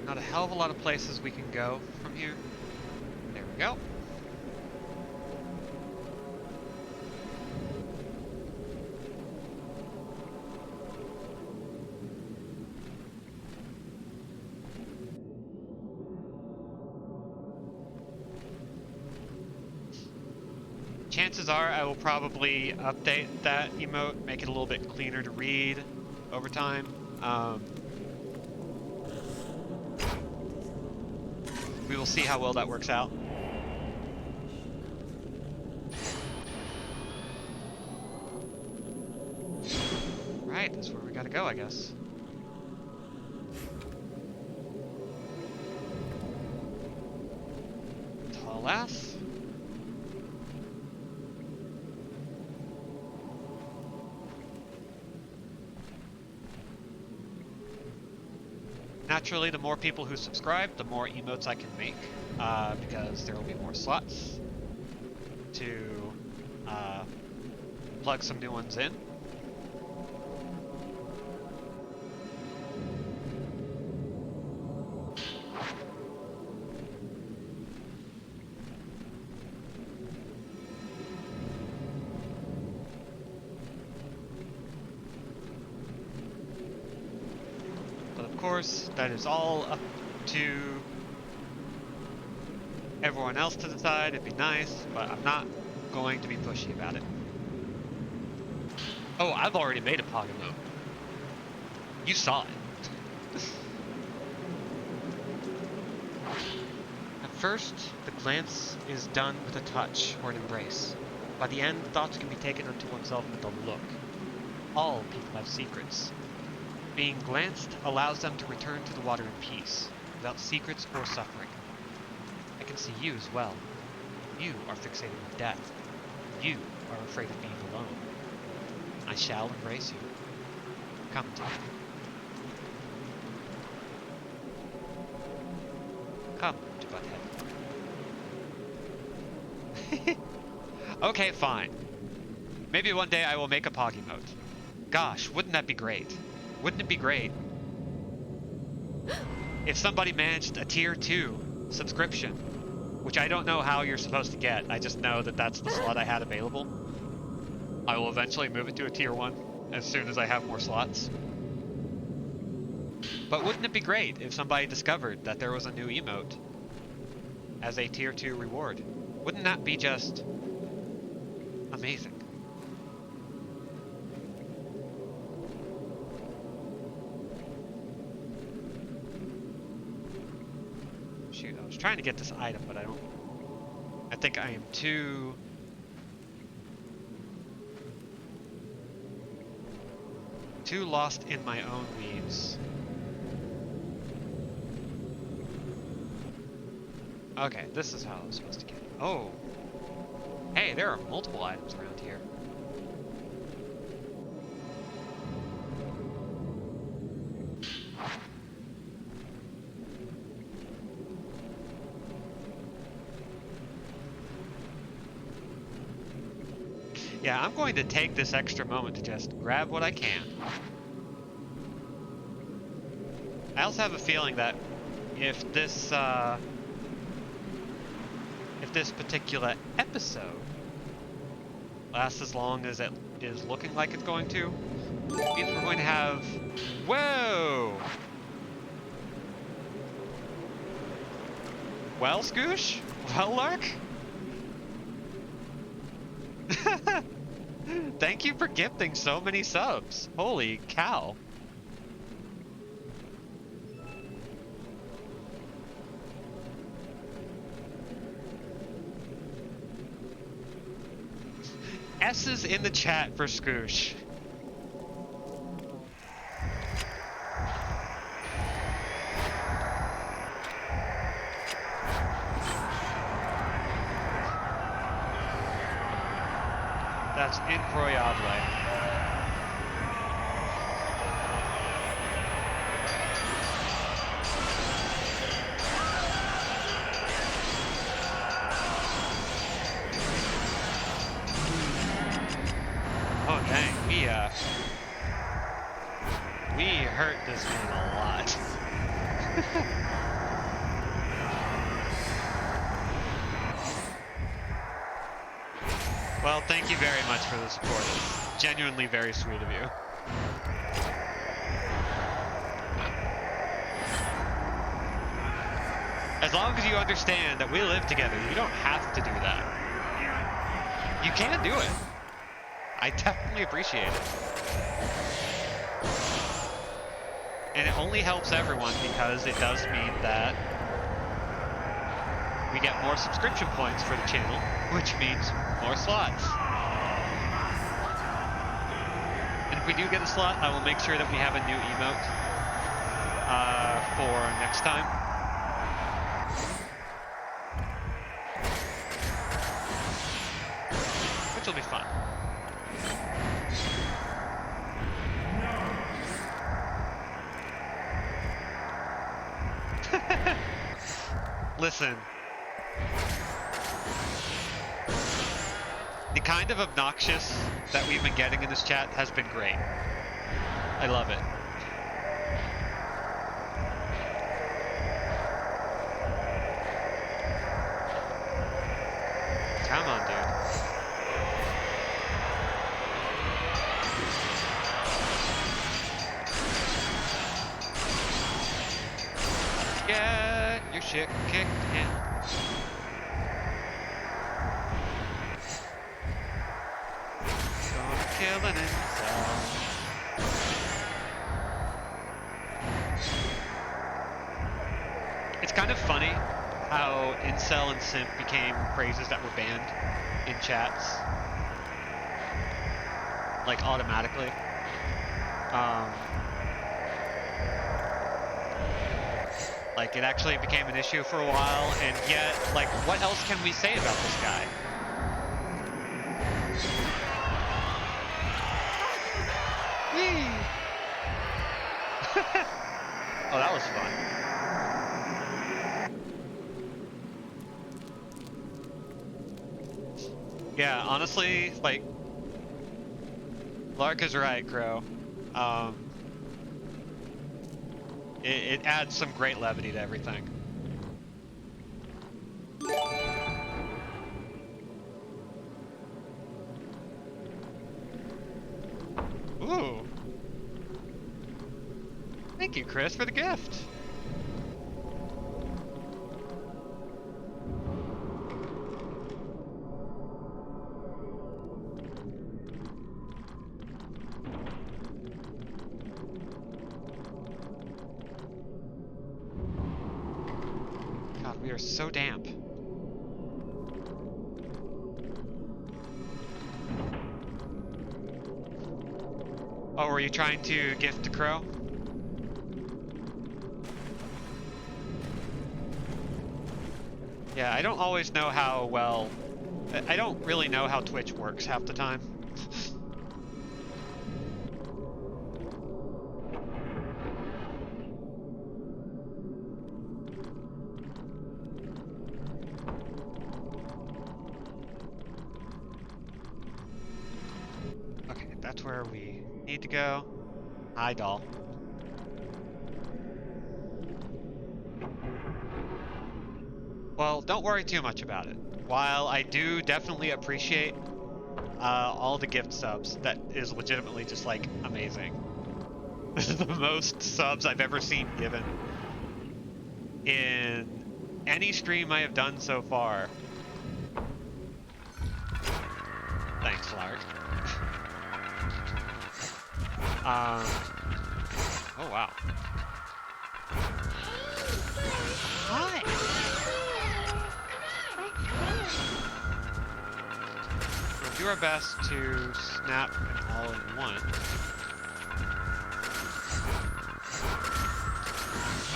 Not a hell of a lot of places we can go from here. There we go. Chances are I will probably update that emote, make it a little bit cleaner to read over time. We will see how well that works out. Right, that's where we gotta go, I guess. Tall ass. Naturally, the more people who subscribe, the more emotes I can make, because there will be more slots to plug some new ones in. Of course, that is all up to everyone else to decide. It'd be nice, but I'm not going to be pushy about it. Oh, I've already made a Pog emote. You saw it. At first, the glance is done with a touch or an embrace. By the end, thoughts can be taken unto oneself with a look. All people have secrets. Being glanced allows them to return to the water in peace, without secrets or suffering. I can see you as well. You are fixated with death. You are afraid of being alone. I shall embrace you. Come to me. Come to Butthead. Okay, fine. Maybe one day I will make a Pog emote. Gosh, wouldn't that be great? Wouldn't it be great if somebody managed a tier 2 subscription, which I don't know how you're supposed to get. I just know that that's the slot I had available. I will eventually move it to a tier 1 as soon as I have more slots. But wouldn't it be great if somebody discovered that there was a new emote as a tier 2 reward? Wouldn't that be just amazing? Shoot, I was trying to get this item, but I think I am too lost in my own weeds. Okay, this is how I was supposed to get it. Oh! Hey, there are multiple items around here. Yeah, I'm going to take this extra moment to just grab what I can. I also have a feeling that if this particular episode lasts as long as it is looking like it's going to, it means we're going to have... Whoa! Well, Scoosh? Well, Lark? Thank you for gifting so many subs. Holy cow. S's in the chat for Scoosh. That's incroyable. we hurt this man a lot. Well, thank you very much for the support. It's genuinely very sweet of you. As long as you understand that we live together, you don't have to do that. You can do it. I definitely appreciate it. And it only helps everyone because it does mean that we get more subscription points for the channel, which means more slots. And if we do get a slot, I will make sure that we have a new emote for next time. Which will be fun. Listen. The kind of obnoxious that we've been getting in this chat has been great. I love it. Come on, dude. Get your shit kicked in. Gonna kill an incel. It's kind of funny how incel and simp became phrases that were banned in chats. Like automatically. Like, it actually became an issue for a while, and yet, like, what else can we say about this guy? Whee! Oh, that was fun. Yeah, honestly, like, Lark is right, Crow. It adds some great levity to everything. Ooh. Thank you, Chris, for the gift. We are so damp. Oh, were you trying to gift to Crow? Yeah, I don't always know how well... I don't really know how Twitch works half the time. That's where we need to go. Hi, doll. Well, don't worry too much about it. While I do definitely appreciate all the gift subs, that is legitimately just, like, amazing. This is the most subs I've ever seen given in any stream I have done so far. Thanks, Lark. Oh wow. Hi. We'll do our best to snap an all-in-one.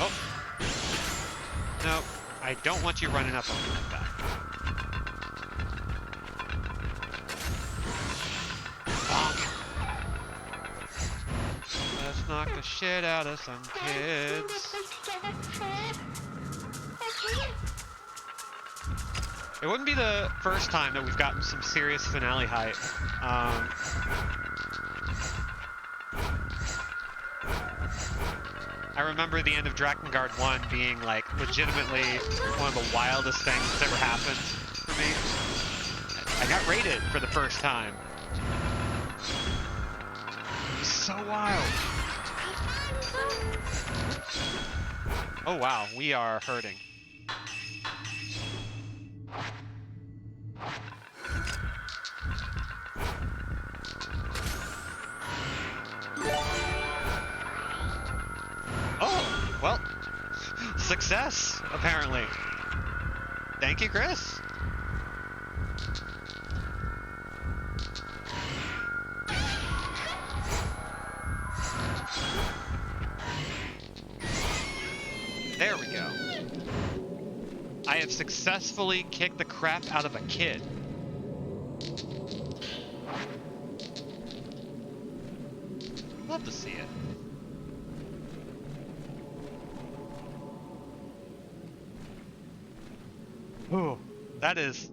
Oh. No, I don't want you running up on me like that. Let's knock the shit out of some kids. It wouldn't be the first time that we've gotten some serious finale hype. I remember the end of Drakengard 1 being like legitimately one of the wildest things that's ever happened for me. I got raided for the first time. It was so wild. Oh wow, we are hurting. Oh, well, success, apparently. Thank you, Chris. There we go. I have successfully kicked the crap out of a kid. Love to see it. Oh, that is...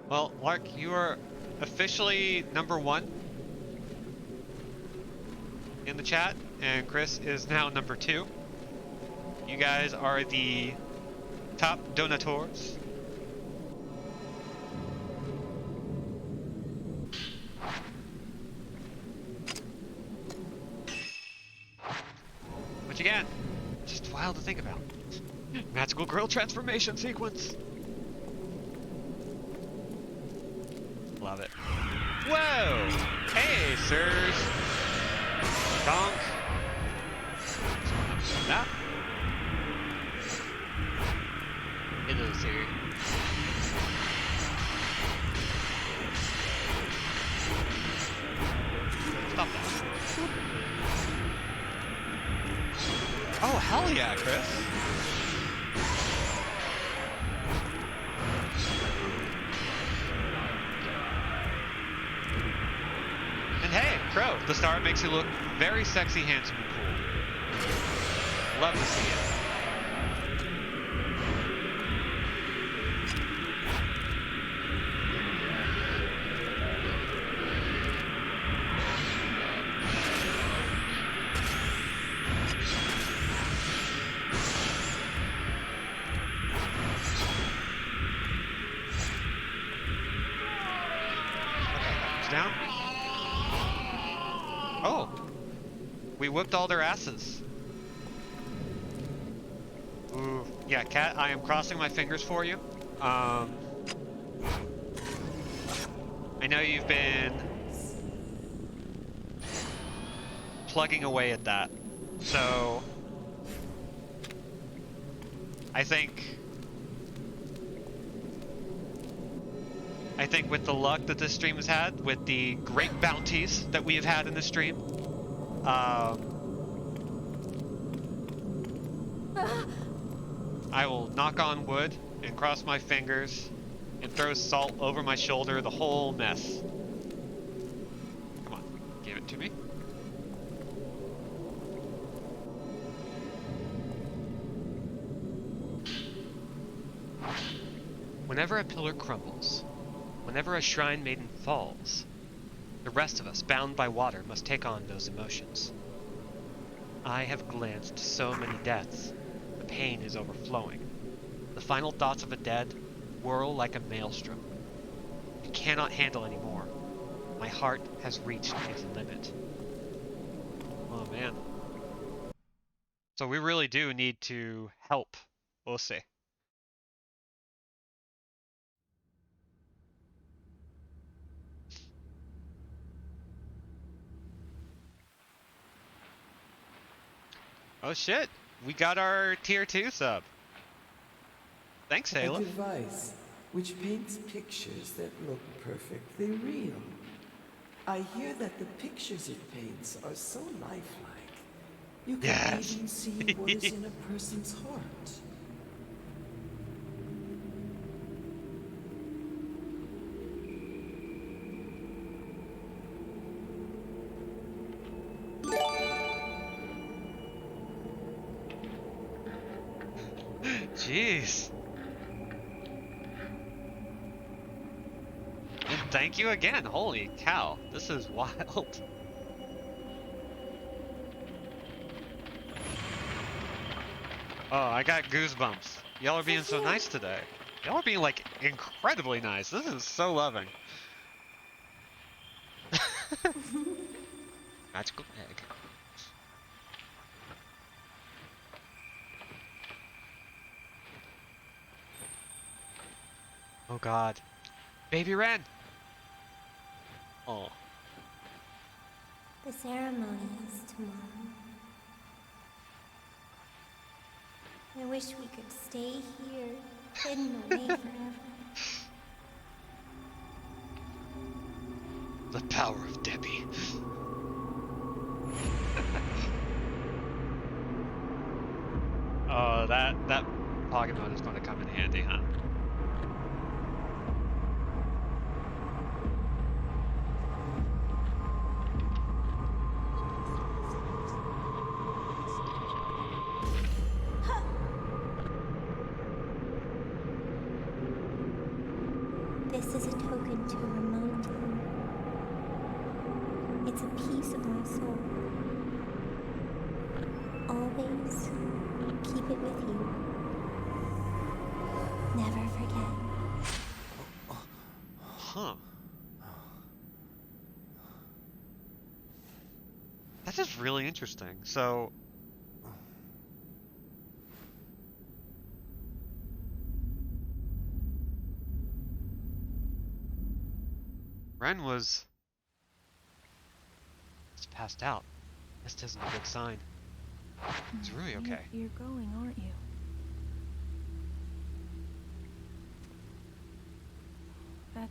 Well, Lark, you are officially #1 in the chat, and Chris is now #2. You guys are the top donators. Which again, just wild to think about. Magical girl transformation sequence. Love it. Whoa! Hey, sirs. Donk. That. Hello, sir. Stop that. Oh, hell yeah, Chris. And hey, Crow, the star makes you look very sexy, handsome, and cool. Love to see it. Down. Oh, we whipped all their asses. Ooh, yeah, Cat, I am crossing my fingers for you. I know you've been plugging away at that, so I think with the luck that this stream has had, with the great bounties that we have had in this stream, I will knock on wood and cross my fingers and throw salt over my shoulder, the whole mess. Come on, give it to me. Whenever a pillar crumbles, whenever a shrine maiden falls, the rest of us, bound by water, must take on those emotions. I have glanced so many deaths. The pain is overflowing. The final thoughts of a dead whirl like a maelstrom. I cannot handle anymore. My heart has reached its limit. Oh man. So we really do need to help Ose. Oh shit, we got our tier 2 sub. Thanks, A Ayla. device which paints pictures that look perfectly real. I hear that the pictures it paints are so lifelike. You can Yes. even see what is in a person's heart. Jeez. And thank you again. Holy cow. This is wild. Oh, I got goosebumps. Y'all are being so nice today. Y'all are being, like, incredibly nice. This is so loving. Magical egg. Oh god. Baby Ren! Oh. The ceremony is tomorrow. I wish we could stay here, hidden away forever. The power of Debbie. Oh, that Pokemon is going to come in handy, huh? This is a token to remind you. It's a piece of my soul. Always keep it with you. Never forget. Huh. That is really interesting. So... Ren was... Just passed out. This isn't a good sign. It's really okay. You're going, aren't you? That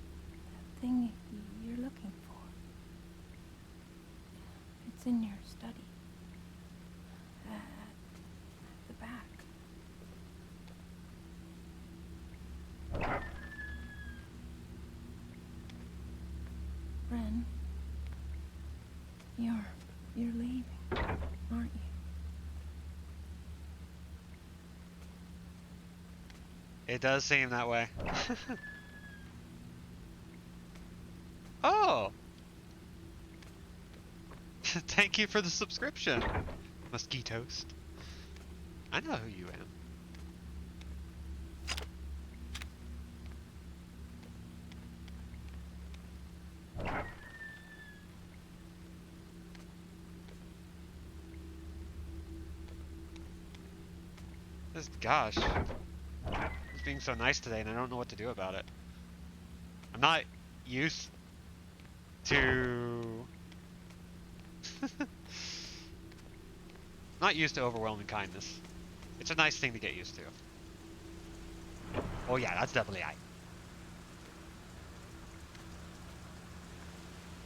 thing you're looking for. It's in your study. At the back. Ren, you're leaving, aren't you? It does seem that way. Oh! Thank you for the subscription, Mosquitoes. I know who you am. Gosh. It's being so nice today and I don't know what to do about it. I'm not used to... not used to overwhelming kindness. It's a nice thing to get used to. Oh yeah, that's definitely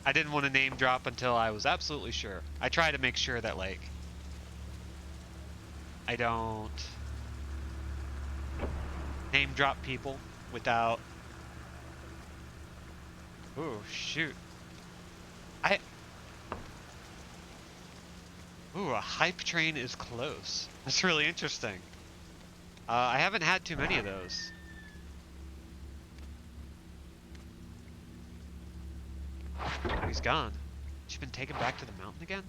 I didn't want to name drop until I was absolutely sure. I try to make sure that, like, I don't name drop people without... Ooh, shoot. Ooh, a hype train is close. That's really interesting. I haven't had too many of those. Oh, he's gone. She's been taken back to the mountain again?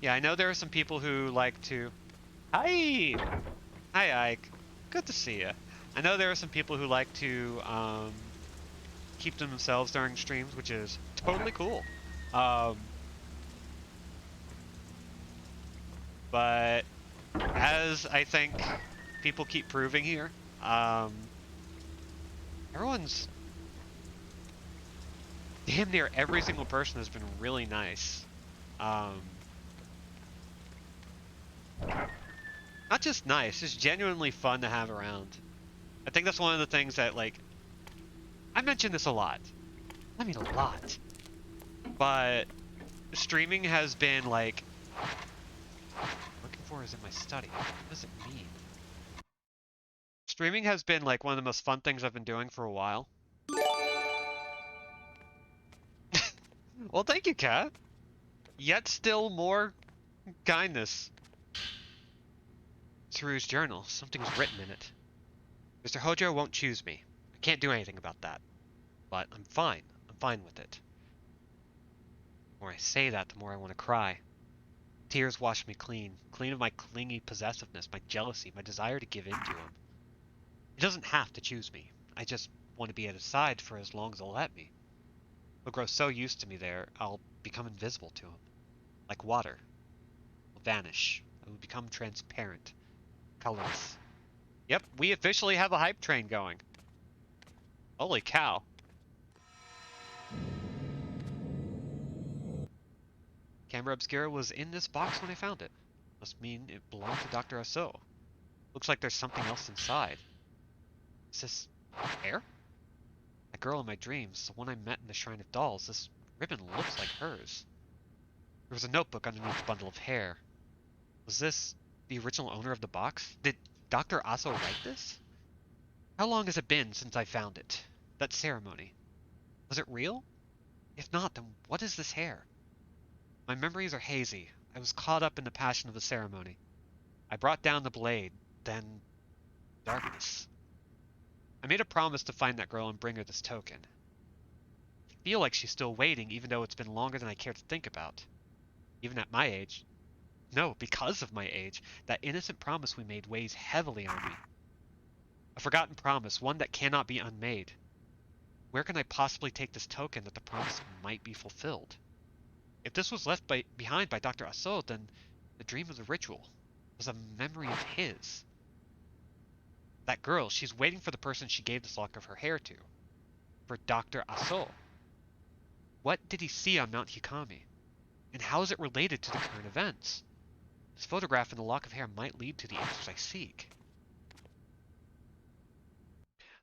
Yeah, I know there are some people who like to... Hi! Hi, Ike. Good to see you. I know there are some people who like to keep to themselves during streams, which is totally cool. But as I think people keep proving here, everyone's... Damn near every single person has been really nice. Not just nice, just genuinely fun to have around. I think that's one of the things that, like, I mention this a lot. I mean a lot. But streaming has been, like... Looking for is in my study. What does it mean? Streaming has been, like, one of the most fun things I've been doing for a while. Well, thank you, Kat. Yet still more kindness. Saru's journal. Something's written in it. Mr. Hojo won't choose me. I can't do anything about that. But I'm fine. I'm fine with it. The more I say that, the more I want to cry. Tears wash me clean. Clean of my clingy possessiveness, my jealousy, my desire to give in to him. He doesn't have to choose me. I just want to be at his side for as long as he'll let me. He'll grow so used to me there, I'll become invisible to him. Like water. I'll vanish. I will become transparent. Colorless. Yep, we officially have a hype train going. Holy cow. Camera Obscura was in this box when I found it. Must mean it belonged to Dr. Asso. Looks like there's something else inside. Is this hair? That girl in my dreams, the one I met in the Shrine of Dolls, this ribbon looks like hers. There was a notebook underneath the bundle of hair. Was this the original owner of the box? Did Dr. Asso write this? How long has it been since I found it? That ceremony. Was it real? If not, then what is this hair? My memories are hazy. I was caught up in the passion of the ceremony. I brought down the blade, then darkness. I made a promise to find that girl and bring her this token. I feel like she's still waiting, even though it's been longer than I care to think about. Even at my age. No, because of my age, that innocent promise we made weighs heavily on me. A forgotten promise, one that cannot be unmade. Where can I possibly take this token that the promise might be fulfilled? If this was left behind by Dr. Asso, then the dream of the ritual was a memory of his. That girl, she's waiting for the person she gave this lock of her hair to. For Dr. Asso. What did he see on Mount Hikami? And how is it related to the current events? This photograph and the lock of hair might lead to the answers I seek.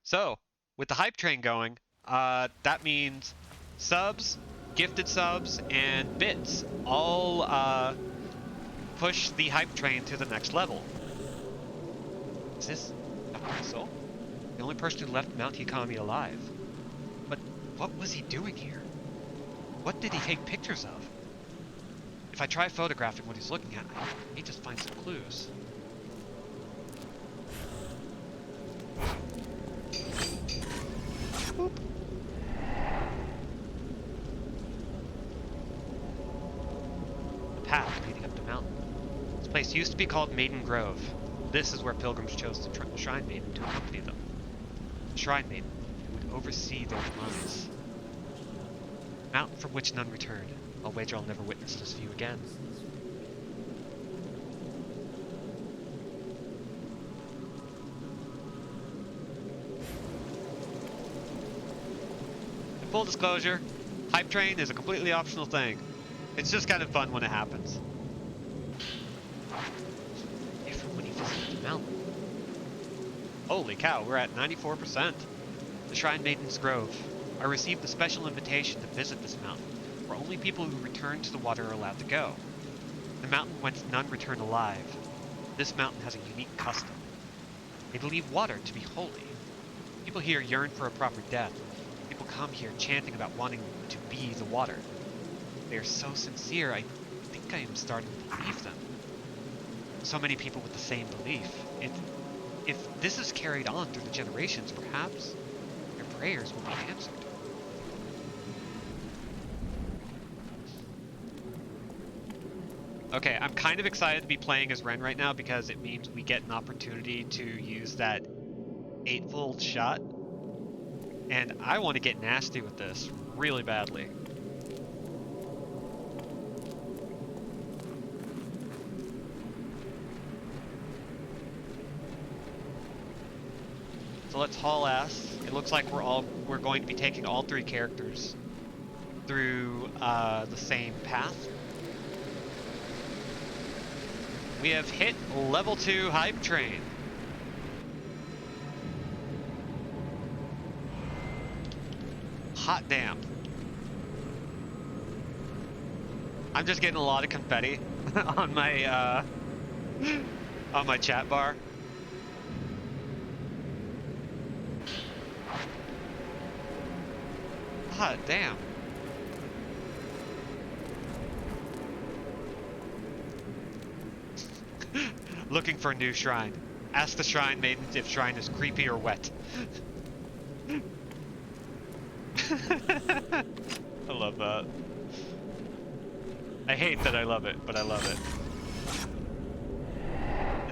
So, with the hype train going, that means subs, gifted subs, and bits all push the hype train to the next level. Is this Dr. Asso? The only person who left Mount Hikami alive. But what was he doing here? What did he take pictures of? If I try photographing what he's looking at, I may just find some clues. Boop. The path leading up the mountain. This place used to be called Maiden Grove. This is where pilgrims chose the Shrine Maiden to accompany them. The Shrine Maiden, who would oversee their demise. A mountain from which none returned. I'll wager I'll never witness this view again. And full disclosure, hype train is a completely optional thing. It's just kind of fun when it happens. From when he visited the mountain. Holy cow, we're at 94%. The Shrine Maiden's Grove. I received the special invitation to visit this mountain, where only people who return to the water are allowed to go. The mountain whence none return alive. This mountain has a unique custom. They believe water to be holy. People here yearn for a proper death. People come here chanting about wanting to be the water. They are so sincere, I think I am starting to believe them. So many people with the same belief. If this is carried on through the generations, perhaps their prayers will be answered. Okay, I'm kind of excited to be playing as Ren right now because it means we get an opportunity to use that 8-fold shot. And I want to get nasty with this really badly. So let's haul ass. It looks like we're going to be taking all 3 characters through the same path. We have hit level 2 hype train. Hot damn. I'm just getting a lot of confetti on my chat bar. Hot damn. Looking for a new shrine. Ask the Shrine Maidens if shrine is creepy or wet. I love that. I hate that I love it, but I love it.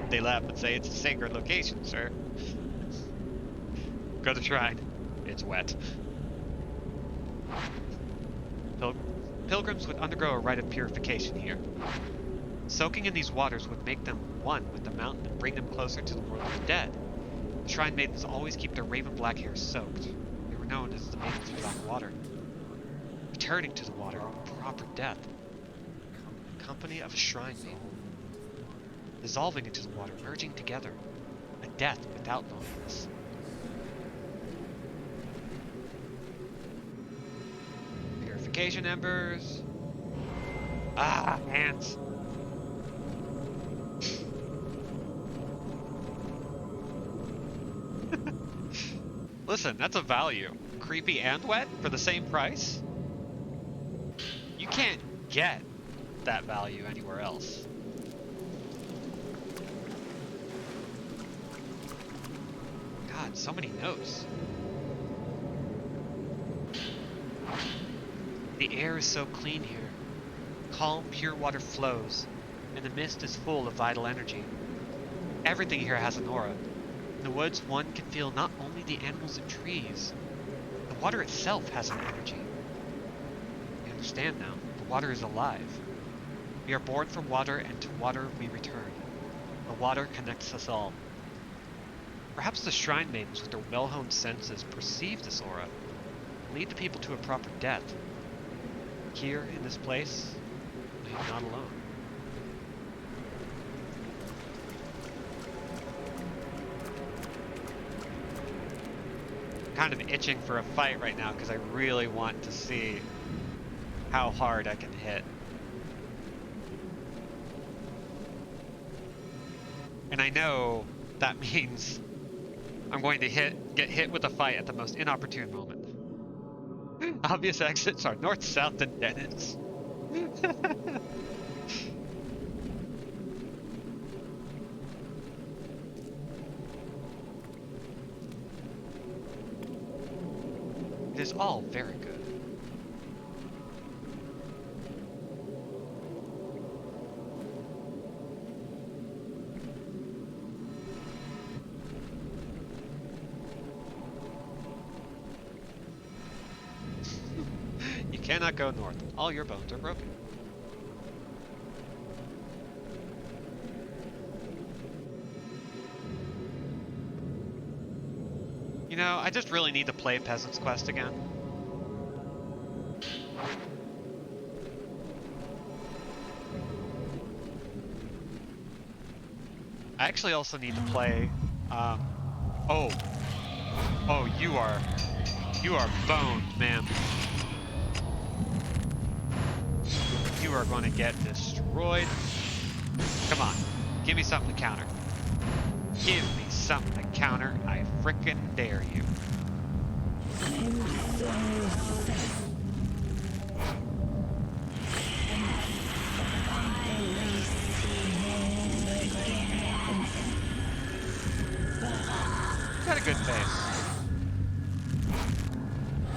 They laugh and say it's a sacred location, sir. Go to the shrine. It's wet. Pilgrims would undergo a rite of purification here. Soaking in these waters would make them one with the mountain and bring them closer to the world of the dead. The shrine maidens always keep their raven black hair soaked. They were known as the maidens of black water. Returning to the water, proper death. Company of a shrine maiden. Dissolving into the water, merging together. A death without loneliness. Purification embers. Ah, hands. Listen, that's a value. Creepy and wet for the same price? You can't get that value anywhere else. God, so many notes. The air is so clean here. Calm, pure water flows, and the mist is full of vital energy. Everything here has an aura. In the woods, one can feel not only the animals and trees, the water itself has an energy. You understand now. The water is alive. We are born from water, and to water we return. The water connects us all. Perhaps the shrine maidens with their well-honed senses perceive this aura, lead the people to a proper death. Here, in this place, I am not alone. I'm kind of itching for a fight right now because I really want to see how hard I can hit. And I know that means I'm going to get hit with a fight at the most inopportune moment. Obvious exits are north, south, and dead ends. It is all very good. You cannot go north. All your bones are broken. You know, I just really need to play Peasant's Quest again. I actually also need to play, oh, you are boned, ma'am. You are going to get destroyed. Come on, give me something to counter. Give me something to counter. I frickin' dare you. Got a good face.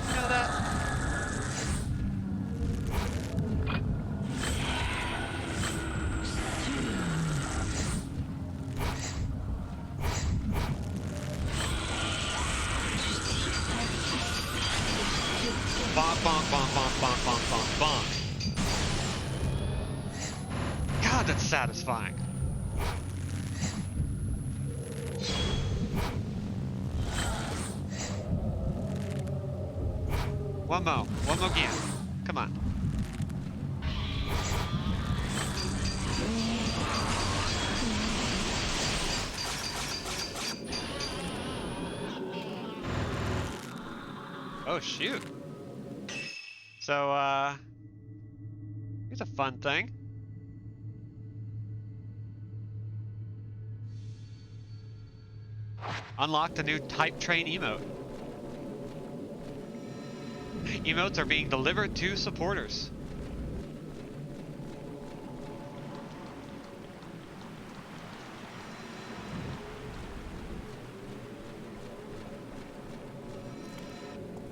You know that? Bonk, bonk, bonk, bonk, bonk, bonk, bonk, bonk. God, that's satisfying. One more again. Come on. Oh, shoot. So, here's a fun thing. Unlocked a new type train emote. Emotes are being delivered to supporters.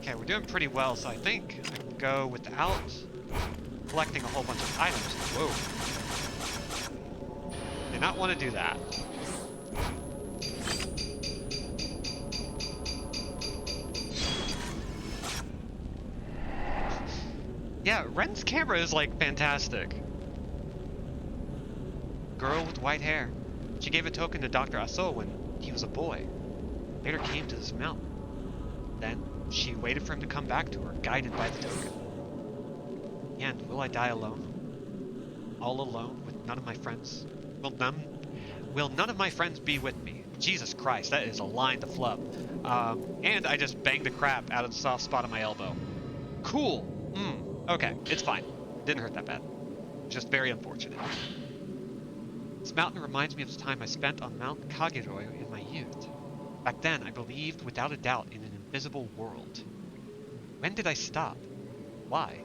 Okay, we're doing pretty well, so I think I can go without collecting a whole bunch of items. Whoa. Did not want to do that. Yeah, Ren's camera is like fantastic. Girl with white hair. She gave a token to Dr. Aso when he was a boy. Later came to this mountain. Then she waited for him to come back to her, guided by the token. In the end, will I die alone? All alone with none of my friends? Will none of my friends be with me? Jesus Christ, that is a line to flub. And I just banged the crap out of the soft spot on my elbow. Cool. Okay, it's fine. Didn't hurt that bad. Just very unfortunate. This mountain reminds me of the time I spent on Mount Kagiroi in my youth. Back then, I believed without a doubt in an invisible world. When did I stop? Why?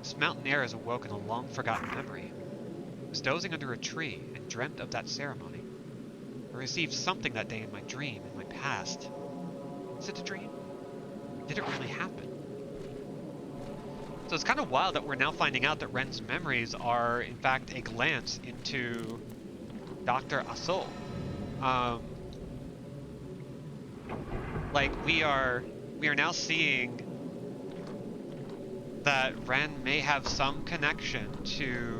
This mountain air has awoken a long-forgotten memory. I was dozing under a tree and dreamt of that ceremony. I received something that day in my dream, in my past. Is it a dream? Did it really happen? So it's kind of wild that we're now finding out that Ren's memories are, in fact, a glance into Dr. Aso. Like, we are now seeing that Ren may have some connection to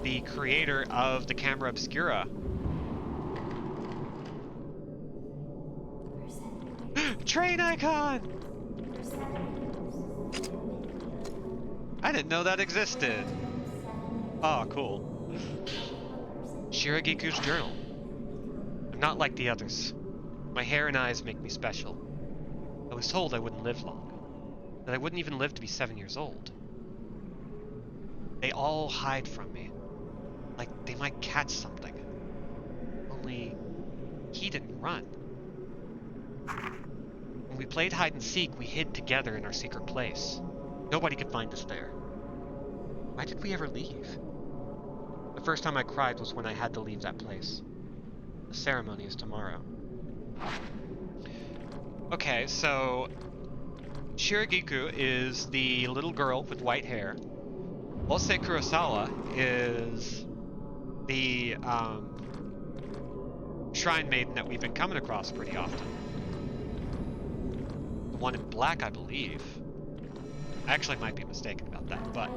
the creator of the camera obscura. Train icon! I didn't know that existed. Oh, cool. Shiragiku's journal. I'm not like the others. My hair and eyes make me special. I was told I wouldn't live long. That I wouldn't even live to be 7 years old. They all hide from me. Like they might catch something. Only he didn't run. When we played hide and seek, we hid together in our secret place. Nobody could find us there. Why did we ever leave? The first time I cried was when I had to leave that place. The ceremony is tomorrow. Okay, so Shiragiku is the little girl with white hair. Ose Kurosawa is the shrine maiden that we've been coming across pretty often. The one in black, I believe. I actually might be mistaken about that, but...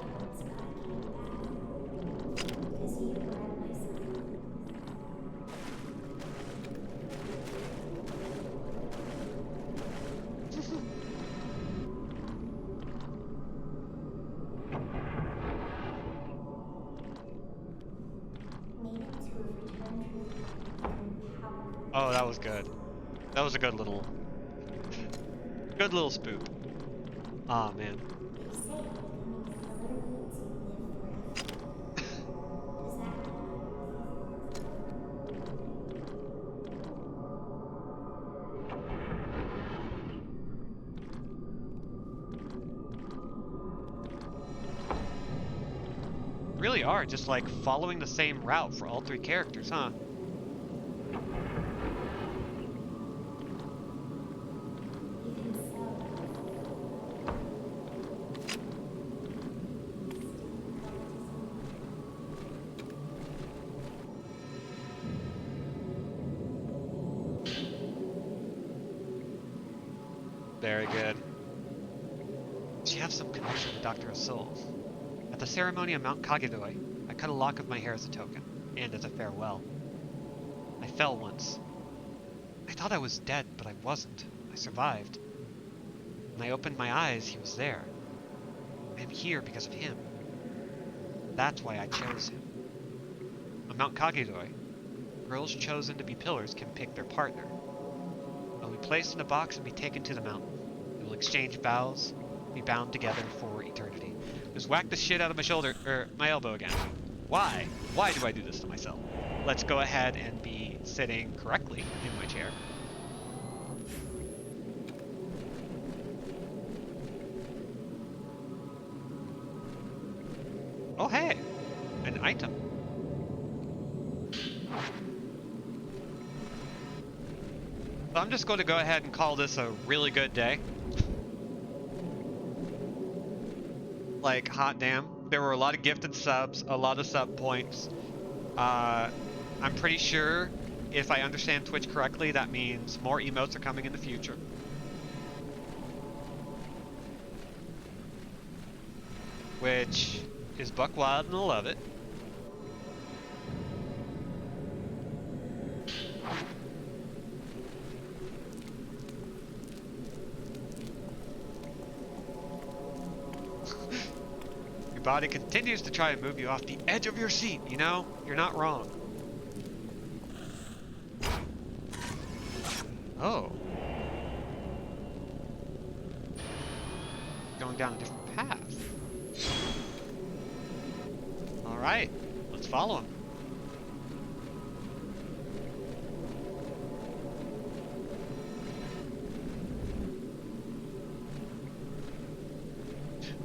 Oh, that was good. That was a good little spook. Aw, man. Really are just like following the same route for all three characters, huh? Very good. She has some connection to Dr. Asul. At the ceremony on Mount Kagedoi, I cut a lock of my hair as a token, and as a farewell. I fell once. I thought I was dead, but I wasn't. I survived. When I opened my eyes, he was there. I am here because of him. That's why I chose him. On Mount Kagedoi, girls chosen to be pillars can pick their partner. They'll be placed in a box and be taken to the mountain. They will exchange vows, be bound together for eternity. Just whack the shit out of my shoulder, my elbow again. Why? Why do I do this to myself? Let's go ahead and be sitting correctly in my chair. Oh hey, an item. So I'm just going to go ahead and call this a really good day. Like, hot damn. There were a lot of gifted subs, a lot of sub points. I'm pretty sure, if I understand Twitch correctly, that means more emotes are coming in the future. Which is buck wild and I love it. Your body continues to try and move you off the edge of your seat, you know? You're not wrong. Oh. Going down a different path. Alright, let's follow him.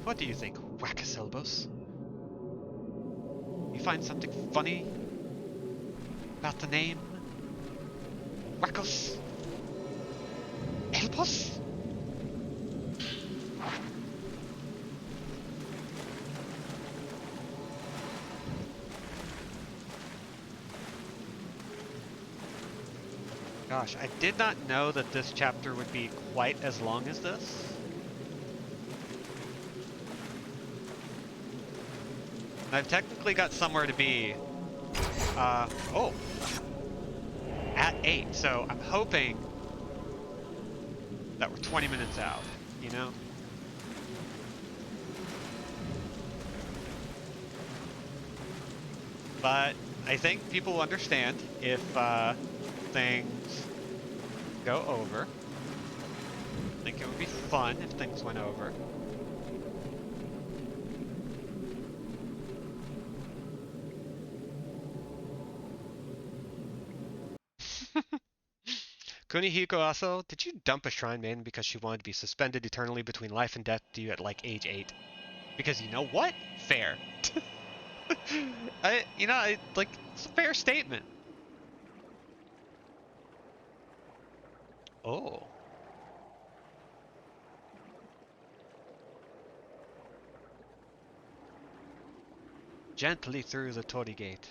What do you think, Wackasilbos? You find something funny about the name? Wackos? Elpos? Gosh, I did not know that this chapter would be quite as long as this. I've technically got somewhere to be, oh, at 8, so I'm hoping that we're 20 minutes out, you know? But I think people will understand if, things go over. I think it would be fun if things went over. Kunihiko Aso, did you dump a shrine maiden because she wanted to be suspended eternally between life and death to you at like age 8? Because you know what? Fair. Like, it's a fair statement. Oh. Gently through the torii gate.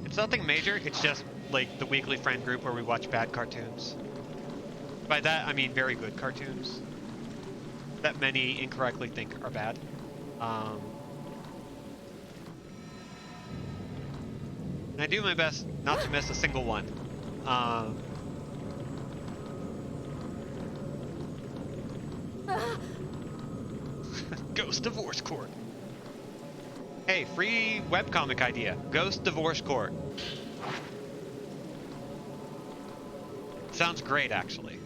It's nothing major, it's just like the weekly friend group where we watch bad cartoons. By that, I mean very good cartoons. That many incorrectly think are bad. And I do my best not to miss a single one. Ghost Divorce Court. Hey, free webcomic idea. Ghost Divorce Court. Sounds great, actually.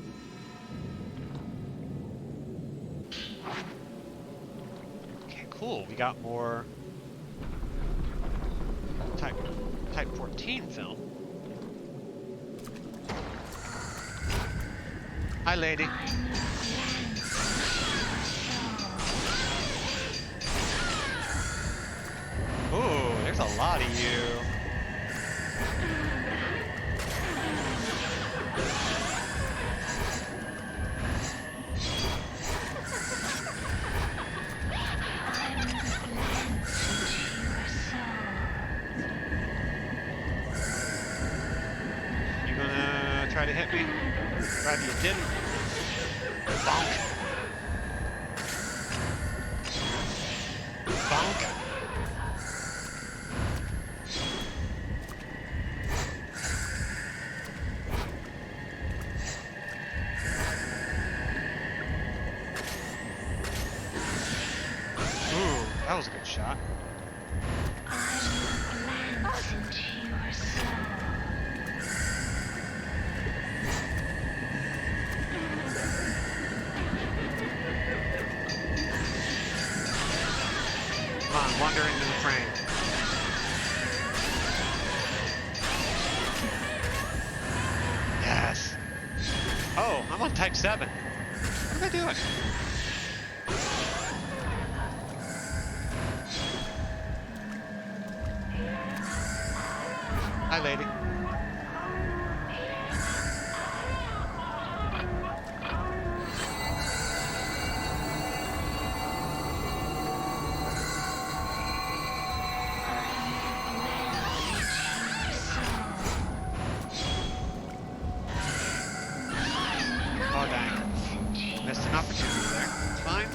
Okay, cool. We got more Type 14 film. Hi, lady. Ooh, there's a lot of you. You gonna try to hit me? Glad you didn't. Bonk. Bonk. Ooh, that was a good shot. Come on, wander into the frame. Yes. Oh, I'm on type 7. What am I doing? Hi, lady. Oh, dang. Missed an opportunity there. It's fine.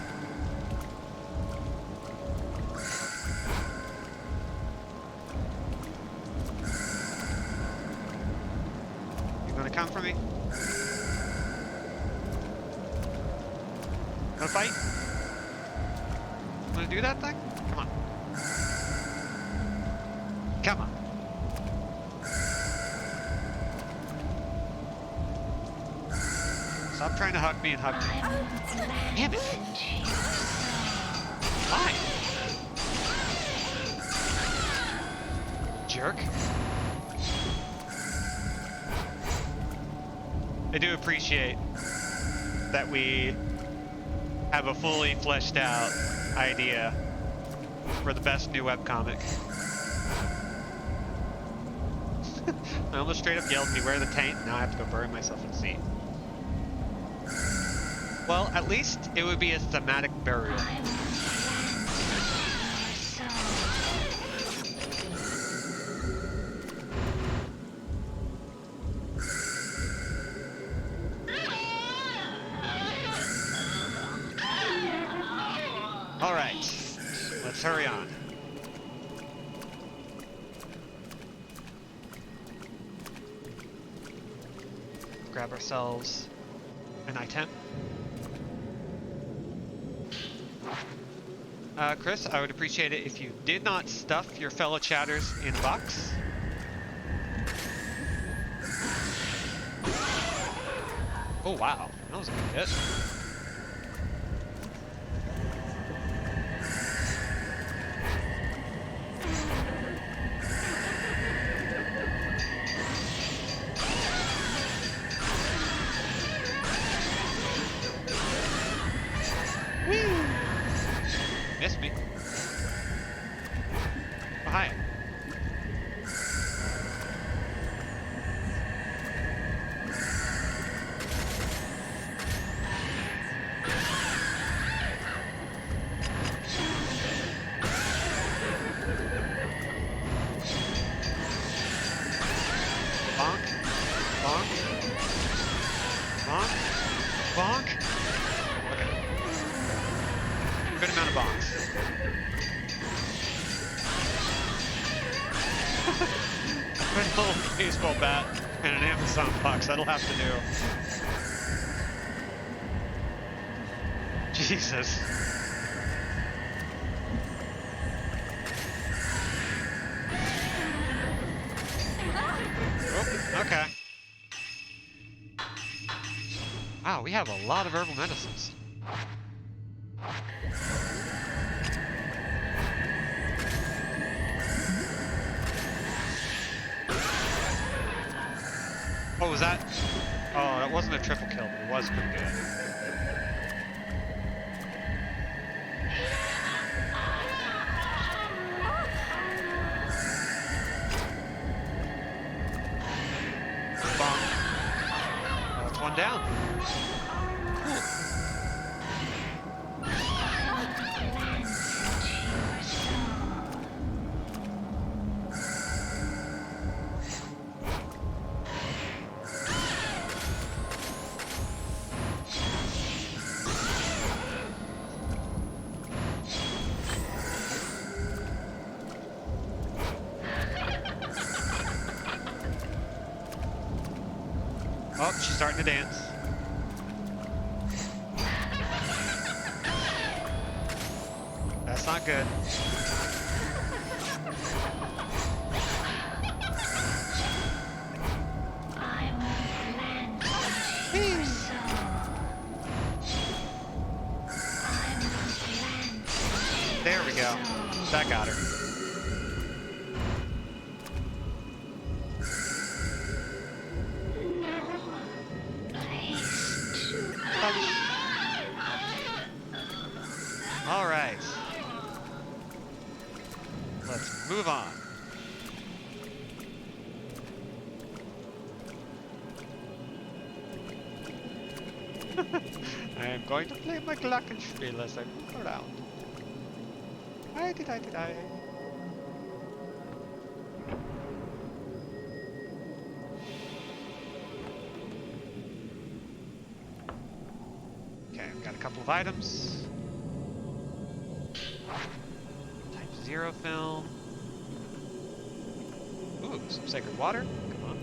You gonna come for me? Gonna fight? Wanna do that thing? Come on. Come on. Stop trying to hug me and hug me. Damn it. Fine. Jerk. I do appreciate that we have a fully fleshed out idea for the best new webcomic. I almost straight up yelled, "Beware the taint." Now I have to go bury myself in the sea. Well, at least it would be a thematic burial. All right, let's hurry on. Grab ourselves an item. Chris, I would appreciate it if you did not stuff your fellow chatters in a box. Oh wow, that was a good hit. Missed me. Oh, hi. Bonk. Bonk. Bonk. Bonk. Okay. Good amount of bonks. Put a little baseball bat and an Amazon box. That'll have to do. Jesus. Oh, okay. Wow, we have a lot of herbal medicines. Oh, was that? Oh, that wasn't a triple kill, but it was pretty good. Bonk. That's one down. Cool. Oh, she's starting to dance. That's not good. There we go. That got her. All right. Let's move on. I am going to play my glockenspiel as I move around. I. Okay, we've got a couple of items. Type 0 film. Ooh, some sacred water. Come on.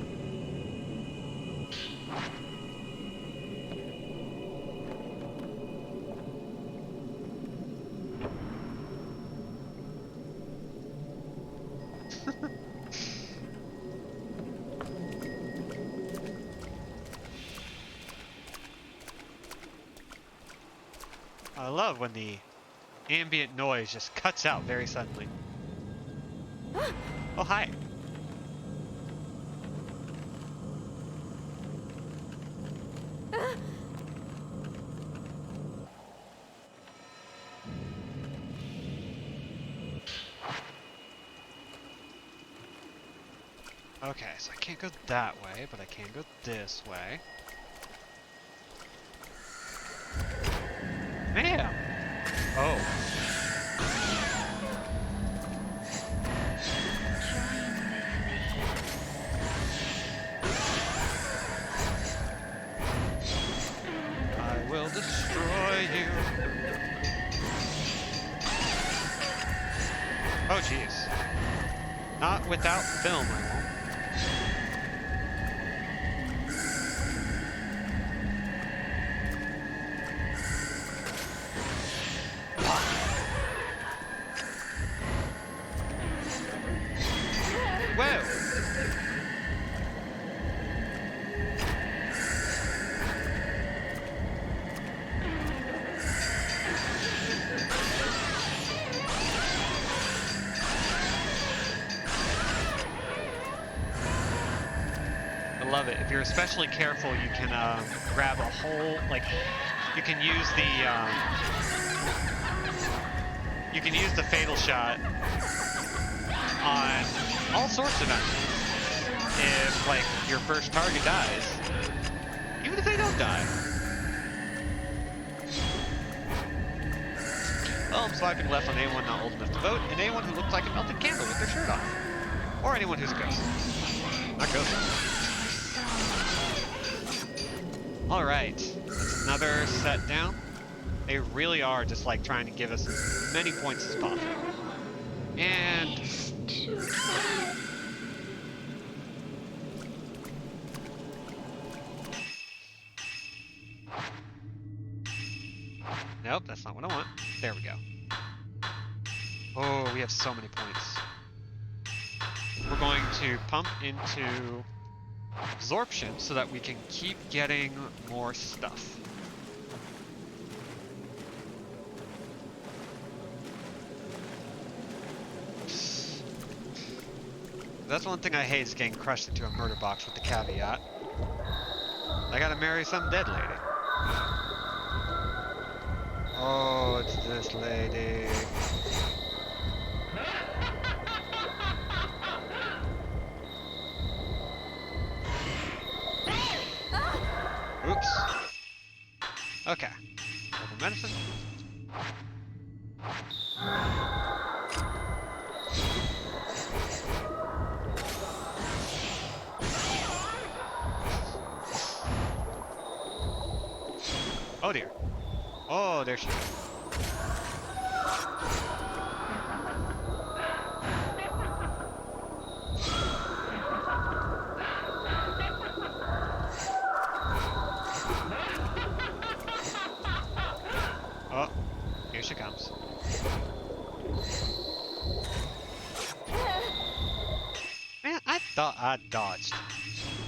I love when the ambient noise just cuts out very suddenly. Oh, hi. Okay, so I can't go that way, but I can go this way. Man! Oh. I will destroy you. Oh, jeez. Not without film, I won't. Love it. If you're especially careful, you can grab a whole, like, you can use the fatal shot on all sorts of enemies. If, like, your first target dies, even if they don't die. Well, I'm swiping left on anyone not old enough to vote, and anyone who looks like a melted candle with their shirt off. Or anyone who's a ghost. Not ghost. Alright, that's another set down. They really are just like trying to give us as many points as possible. And... nope, that's not what I want. There we go. Oh, we have so many points. We're going to pump into absorption so that we can keep getting more stuff. That's one thing I hate, is getting crushed into a murder box with the caveat. I gotta marry some dead lady. Oh, it's this lady. Oops. Okay. Double medicine. Oh dear. Oh, there she is. Oh, here she comes. Man, I thought I dodged.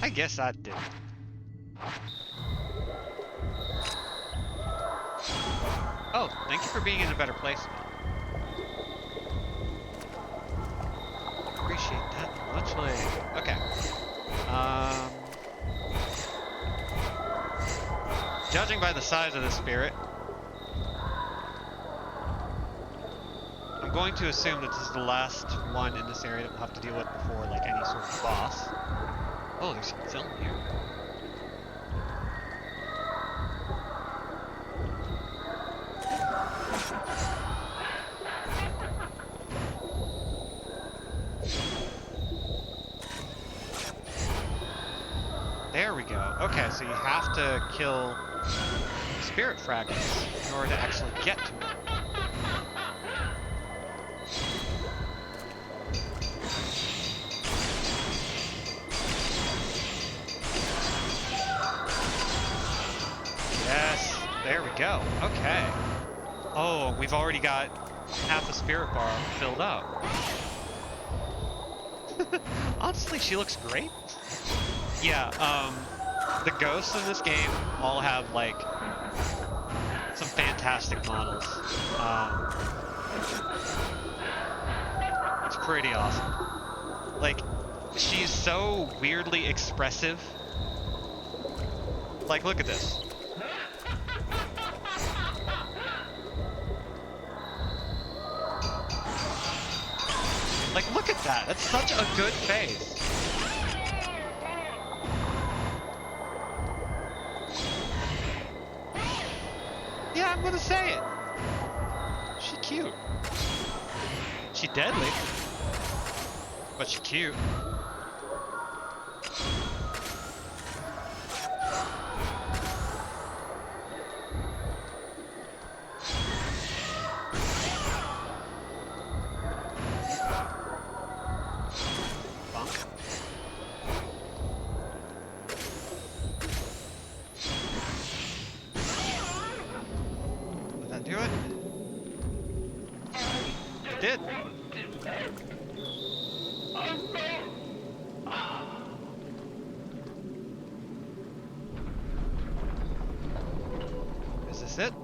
I guess I didn't. Oh, thank you for being in a better place. Appreciate that muchly. Okay. Judging by the size of the spirit, I'm going to assume that this is the last one in this area that we'll have to deal with before, like, any sort of boss. Oh, there's some film here. There we go. Okay, so you have to kill spirit fragments in order to actually get to it. Yes, there we go. Okay. Oh, we've already got half the spirit bar filled up. Honestly, she looks great. Yeah, the ghosts in this game all have, like, some fantastic models. It's pretty awesome. Like, she's so weirdly expressive. Like, look at this. Like, look at that. That's such a good face. Yeah, I'm gonna say it. She cute. She deadly. But she cute. Do it? It did. Is this it?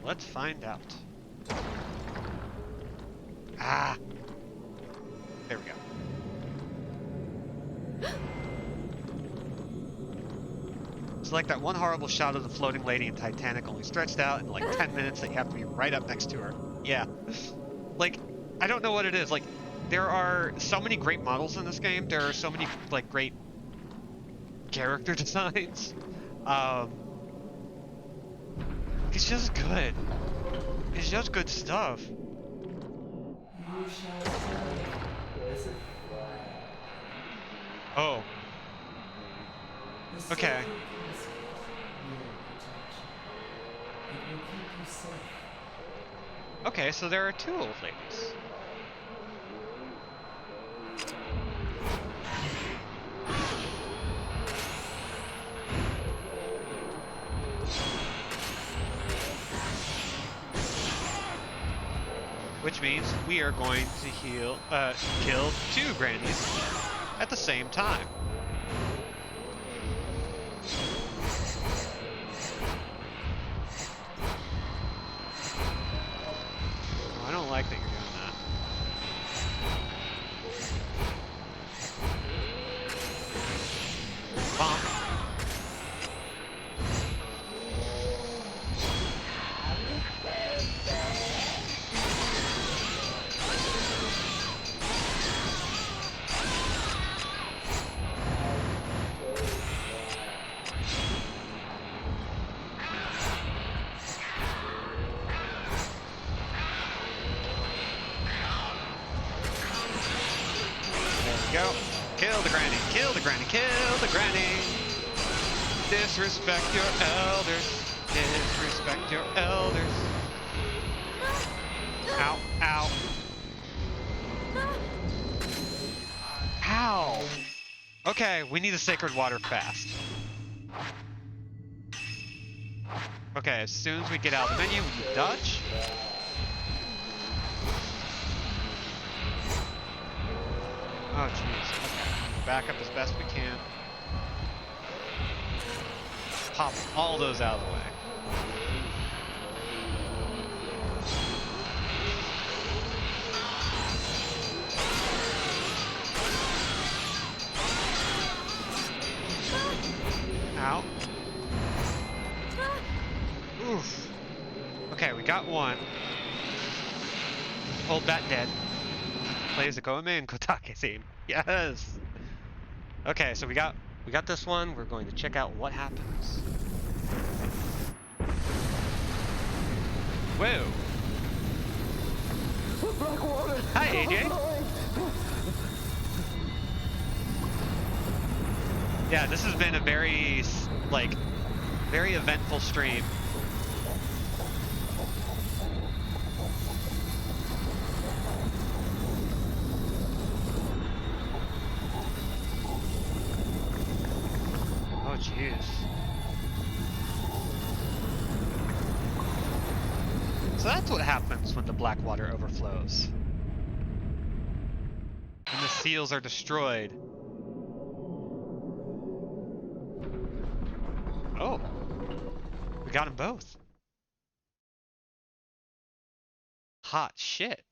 Let's find out. Ah! There we go. It's like that one horrible shot of the floating lady in Titanic, only stretched out in like 10 minutes that you have to be right up next to her. Yeah. Like, I don't know what it is. Like, there are so many great models in this game. There are so many, like, great character designs. It's just good. It's just good stuff. Oh. Okay. Okay, so there are two old ladies. Which means we are going to kill two grannies at the same time. I don't like that you're doing that. Bonk. Go. Kill the granny, kill the granny, kill the granny. Disrespect your elders. Disrespect your elders. Ow, ow. Ow. Okay, we need a sacred water fast. Okay, as soon as we get out of the menu, we need dodge. Oh, jeez. Okay. Back up as best we can. Pop all those out of the way. Ow. Oof. Okay, we got one. Hold that dead. Plays the Goemon Kotake theme. Yes. Okay, so we got this one. We're going to check out what happens. Whoa. Blackwater. Hi, AJ. Yeah, this has been a very, like, very eventful stream. Oh, jeez. So that's what happens when the black water overflows. And the seals are destroyed. Oh. We got them both. Hot shit.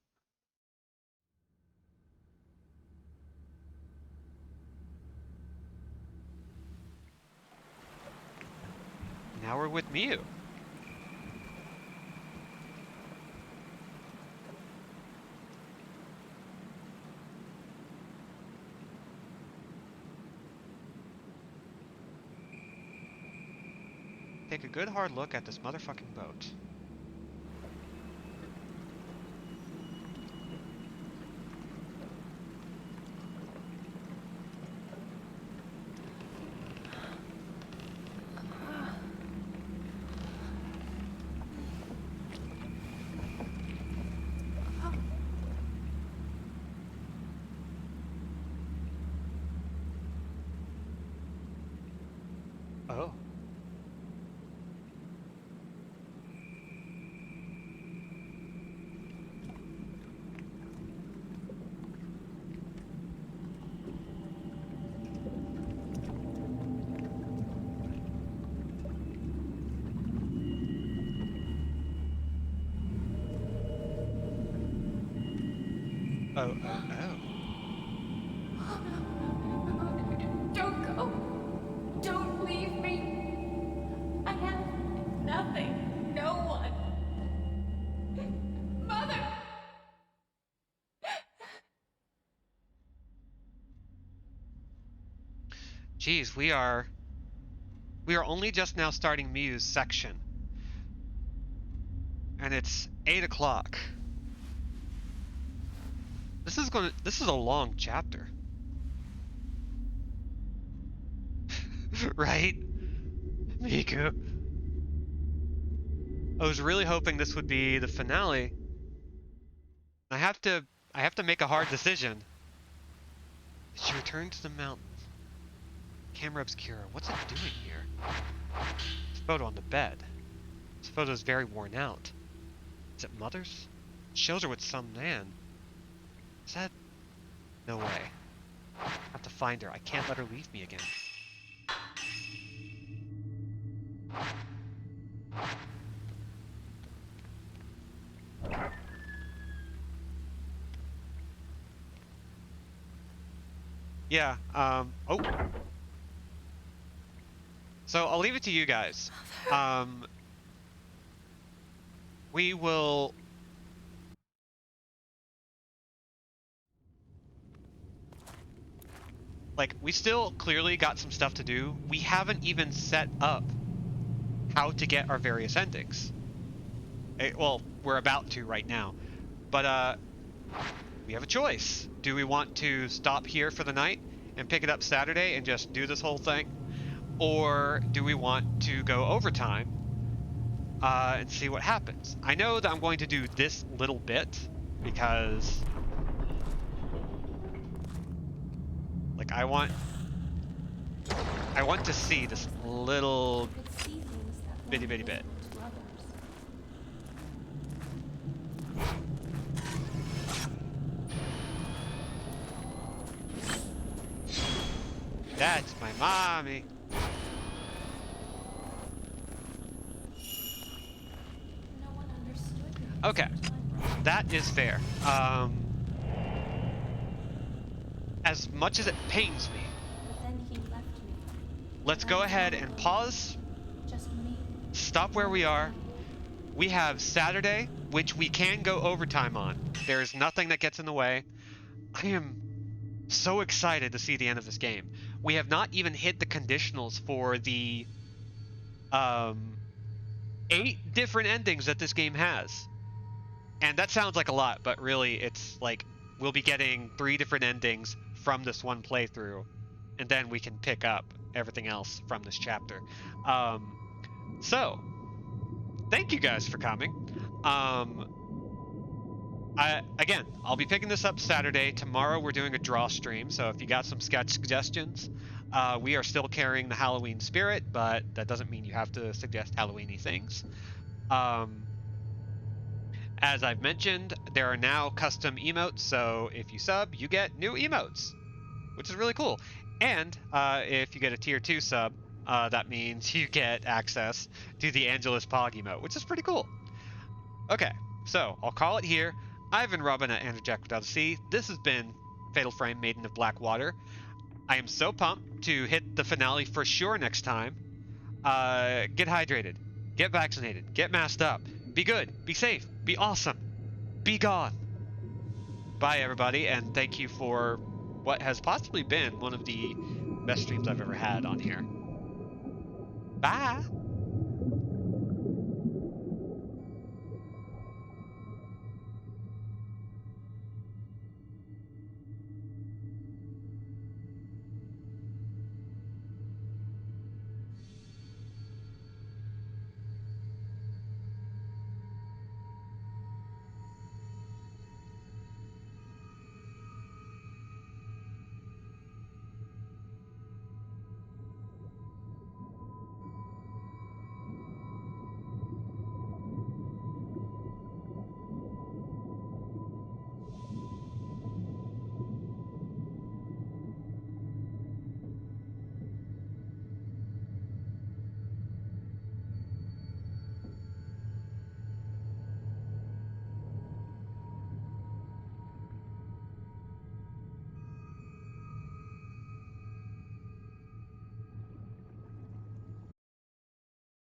Now we're with Mew. Take a good hard look at this motherfucking boat. Oh. Oh, oh, oh. Don't go. Don't leave me. I have nothing. No one. Mother! Geez, we are only just now starting Mew's section. And it's 8 o'clock. This is a long chapter. Right? Miku. I was really hoping this would be the finale. I have to make a hard decision. She returned to the mountain. Camera obscura. What's it doing here? This photo on the bed. This photo is very worn out. Is it Mother's? It shows her with some man. Is that... No way. I have to find her. I can't let her leave me again. Yeah, oh. So I'll leave it to you guys. We will... Like, we still clearly got some stuff to do. We haven't even set up how to get our various endings. Well, we're about to right now. But, we have a choice. Do we want to stop here for the night and pick it up Saturday and just do this whole thing? Or do we want to go overtime and see what happens? I know that I'm going to do this little bit because... Like, I want to see this little bitty bit. That's my mommy. Okay, that is fair. As much as it pains me, let's go ahead and pause, stop where we are. We have Saturday, which we can go overtime on. There is nothing that gets in the way. I am so excited to see the end of this game. We have not even hit the conditionals for the 8 different endings that this game has. And that sounds like a lot, but really it's like we'll be getting 3 different endings from this one playthrough, and then we can pick up everything else from this chapter. So, thank you guys for coming. I'll be picking this up Saturday. Tomorrow we're doing a draw stream, so if you got some sketch suggestions, we are still carrying the Halloween spirit, but that doesn't mean you have to suggest Halloweeny things. As I've mentioned, there are now custom emotes, so if you sub, you get new emotes, which is really cool. And if you get a tier 2 sub, that means you get access to the Angelus Pog emote, which is pretty cool. Okay, so I'll call it here. I've been Robin at Andrew Jack Without a C. This has been Fatal Frame, Maiden of Blackwater. I am so pumped to hit the finale for sure next time. Get hydrated, get vaccinated, get masked up, be good, be safe, be awesome, be gone. Bye, everybody, and thank you for what has possibly been one of the best streams I've ever had on here. Bye!